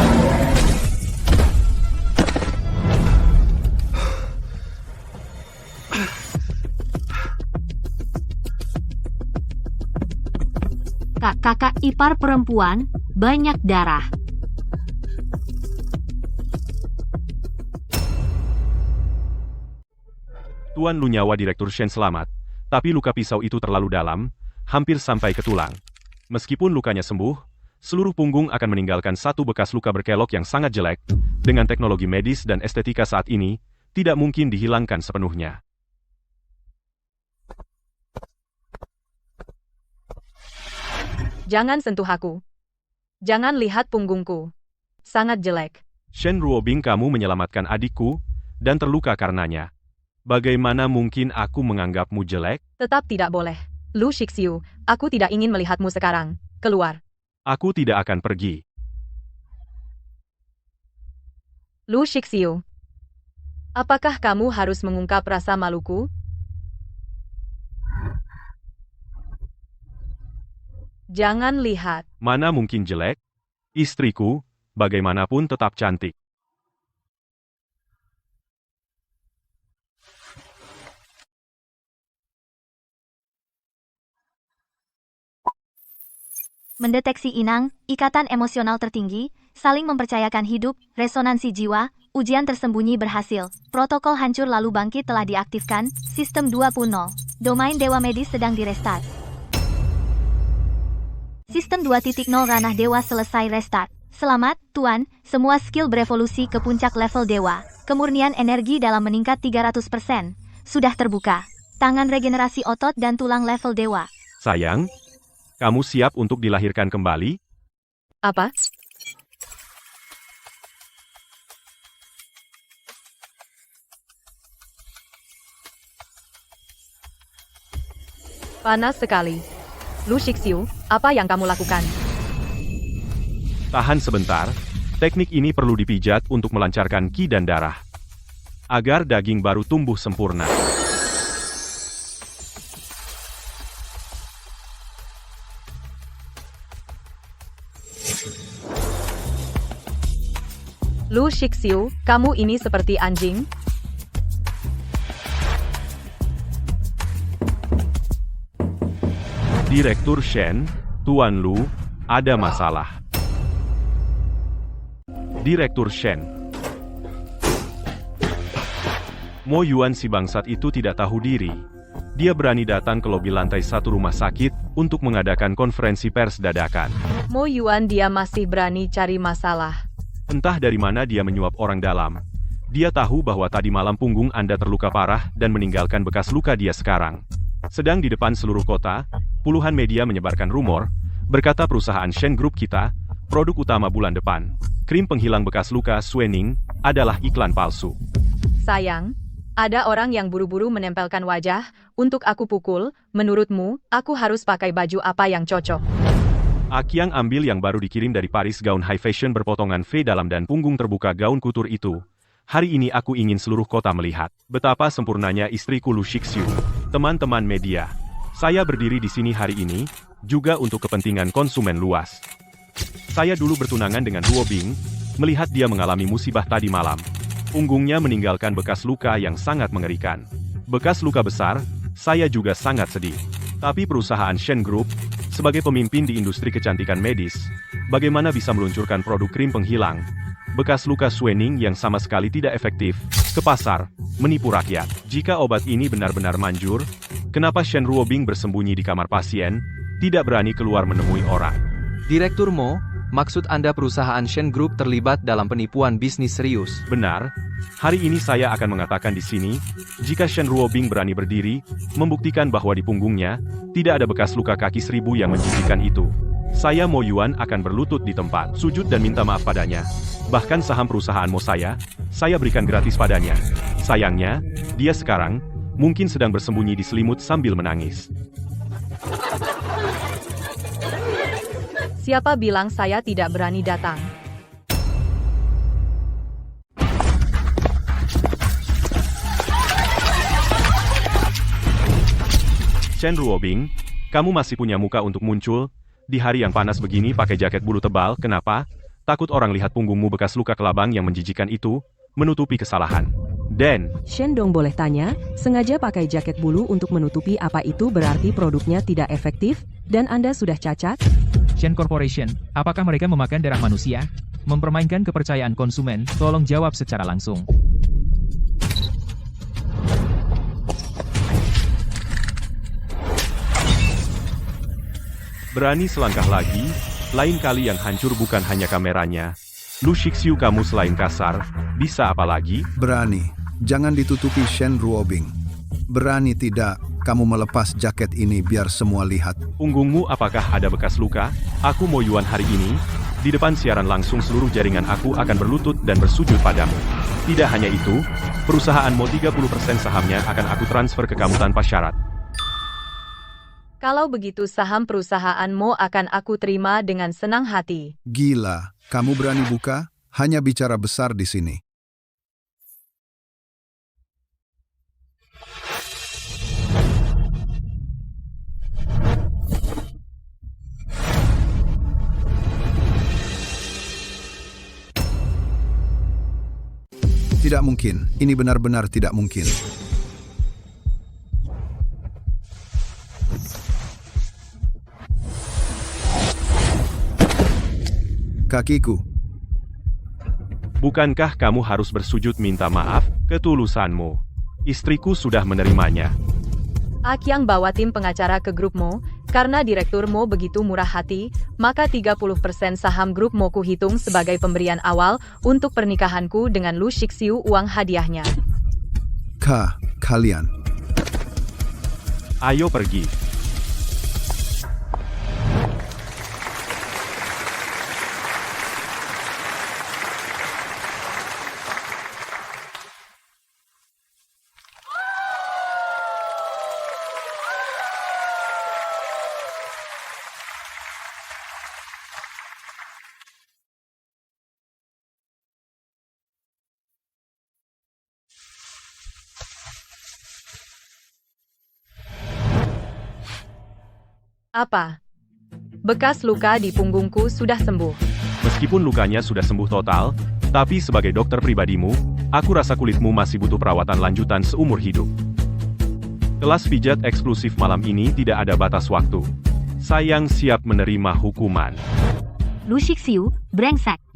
Kakak ipar perempuan, banyak darah. Tuan Lu, nyawa Direktur Shen selamat. Tapi luka pisau itu terlalu dalam, hampir sampai ke tulang. Meskipun lukanya sembuh, seluruh punggung akan meninggalkan satu bekas luka berkelok yang sangat jelek. Dengan teknologi medis dan estetika saat ini, tidak mungkin dihilangkan sepenuhnya. Jangan sentuh aku. Jangan lihat punggungku. Sangat jelek. Shen Ruobing, kamu menyelamatkan adikku, dan terluka karenanya. Bagaimana mungkin aku menganggapmu jelek? Tetap tidak boleh. Lu Shixiu, aku tidak ingin melihatmu sekarang. Keluar. Aku tidak akan pergi. Lu Shixiu. Apakah kamu harus mengungkap rasa maluku? Jangan lihat. Mana mungkin jelek? Istriku, bagaimanapun tetap cantik. Mendeteksi inang, ikatan emosional tertinggi, saling mempercayakan hidup, resonansi jiwa, ujian tersembunyi berhasil. Protokol hancur lalu bangkit telah diaktifkan, sistem 2.0. Domain dewa medis sedang direstart. Sistem 2.0 ranah dewa selesai restart. Selamat, Tuan, semua skill berevolusi ke puncak level dewa. Kemurnian energi dalam meningkat 300%. Sudah terbuka. Tangan regenerasi otot dan tulang level dewa. Sayang, kamu siap untuk dilahirkan kembali? Apa? Panas sekali. Lu Shixiu, apa yang kamu lakukan? Tahan sebentar, teknik ini perlu dipijat untuk melancarkan ki dan darah. Agar daging baru tumbuh sempurna. Lu Shixiu, kamu ini seperti anjing? Direktur Shen, Tuan Lu, ada masalah. Direktur Shen. Mo Yuan, si bangsat itu tidak tahu diri. Dia berani datang ke lobi lantai 1 rumah sakit untuk mengadakan konferensi pers dadakan. Mo Yuan, dia masih berani cari masalah. Entah dari mana dia menyuap orang dalam. Dia tahu bahwa tadi malam punggung Anda terluka parah dan meninggalkan bekas luka dia sekarang. Sedang di depan seluruh kota, puluhan media menyebarkan rumor, berkata perusahaan Shen Group kita, produk utama bulan depan, krim penghilang bekas luka Suening, adalah iklan palsu. Sayang, ada orang yang buru-buru menempelkan wajah, untuk aku pukul, menurutmu, aku harus pakai baju apa yang cocok? Akyang ambil yang baru dikirim dari Paris gaun high fashion berpotongan V dalam dan punggung terbuka gaun kutur itu. Hari ini aku ingin seluruh kota melihat betapa sempurnanya istriku Lu Shixiu. Teman-teman media, saya berdiri di sini hari ini, juga untuk kepentingan konsumen luas. Saya dulu bertunangan dengan Luo Bing, melihat dia mengalami musibah tadi malam. Punggungnya meninggalkan bekas luka yang sangat mengerikan. Bekas luka besar, saya juga sangat sedih. Tapi perusahaan Shen Group, sebagai pemimpin di industri kecantikan medis, bagaimana bisa meluncurkan produk krim penghilang bekas luka Suening yang sama sekali tidak efektif ke pasar, menipu rakyat? Jika obat ini benar-benar manjur, kenapa Shen Ruobing bersembunyi di kamar pasien, tidak berani keluar menemui orang? Direktur Mo, maksud Anda perusahaan Shen Group terlibat dalam penipuan bisnis serius? Benar. Hari ini saya akan mengatakan di sini, jika Shen Ruobing berani berdiri, membuktikan bahwa di punggungnya, tidak ada bekas luka kaki 1000 yang menjijikan itu. Saya Mo Yuan akan berlutut di tempat, sujud dan minta maaf padanya. Bahkan saham perusahaan Mo saya berikan gratis padanya. Sayangnya, dia sekarang, mungkin sedang bersembunyi di selimut sambil menangis. Siapa bilang saya tidak berani datang? Shen Ruobing, kamu masih punya muka untuk muncul? Di hari yang panas begini pakai jaket bulu tebal, kenapa? Takut orang lihat punggungmu bekas luka kelabang yang menjijikan itu, menutupi kesalahan. Dan, Shen Dong boleh tanya, sengaja pakai jaket bulu untuk menutupi apa itu berarti produknya tidak efektif, dan Anda sudah cacat? Shen Corporation, apakah mereka memakan darah manusia? Mempermainkan kepercayaan konsumen, tolong jawab secara langsung. berani selangkah lagi, lain kali yang hancur bukan hanya kameranya. Lu Shixiu, kamu selain kasar, bisa apa lagi? Berani. Jangan ditutupi Shen Ruobing. Berani tidak kamu melepas jaket ini biar semua lihat. Punggungmu apakah ada bekas luka? Aku Mo Yuan hari ini, di depan siaran langsung seluruh jaringan aku akan berlutut dan bersujud padamu. Tidak hanya itu, perusahaan Mo 30% sahamnya akan aku transfer ke kamu tanpa syarat. Kalau begitu saham perusahaan Mo akan aku terima dengan senang hati. Gila, kamu berani buka? Hanya bicara besar di sini. Tidak mungkin, ini benar-benar tidak mungkin. Kakiku. Bukankah kamu harus bersujud minta maaf? Ketulusanmu. Istriku sudah menerimanya. Akyang bawa tim pengacara ke grup Mo, karena direktur Mo begitu murah hati, maka 30% saham grup Mo ku hitung sebagai pemberian awal untuk pernikahanku dengan Lu Shixiu, uang hadiahnya. Kalian. Ayo pergi. Apa? Bekas luka di punggungku sudah sembuh. Meskipun lukanya sudah sembuh total, tapi sebagai dokter pribadimu, aku rasa kulitmu masih butuh perawatan lanjutan seumur hidup. Kelas pijat eksklusif malam ini tidak ada batas waktu. Sayang siap menerima hukuman. Lu Shixiu, brengsek.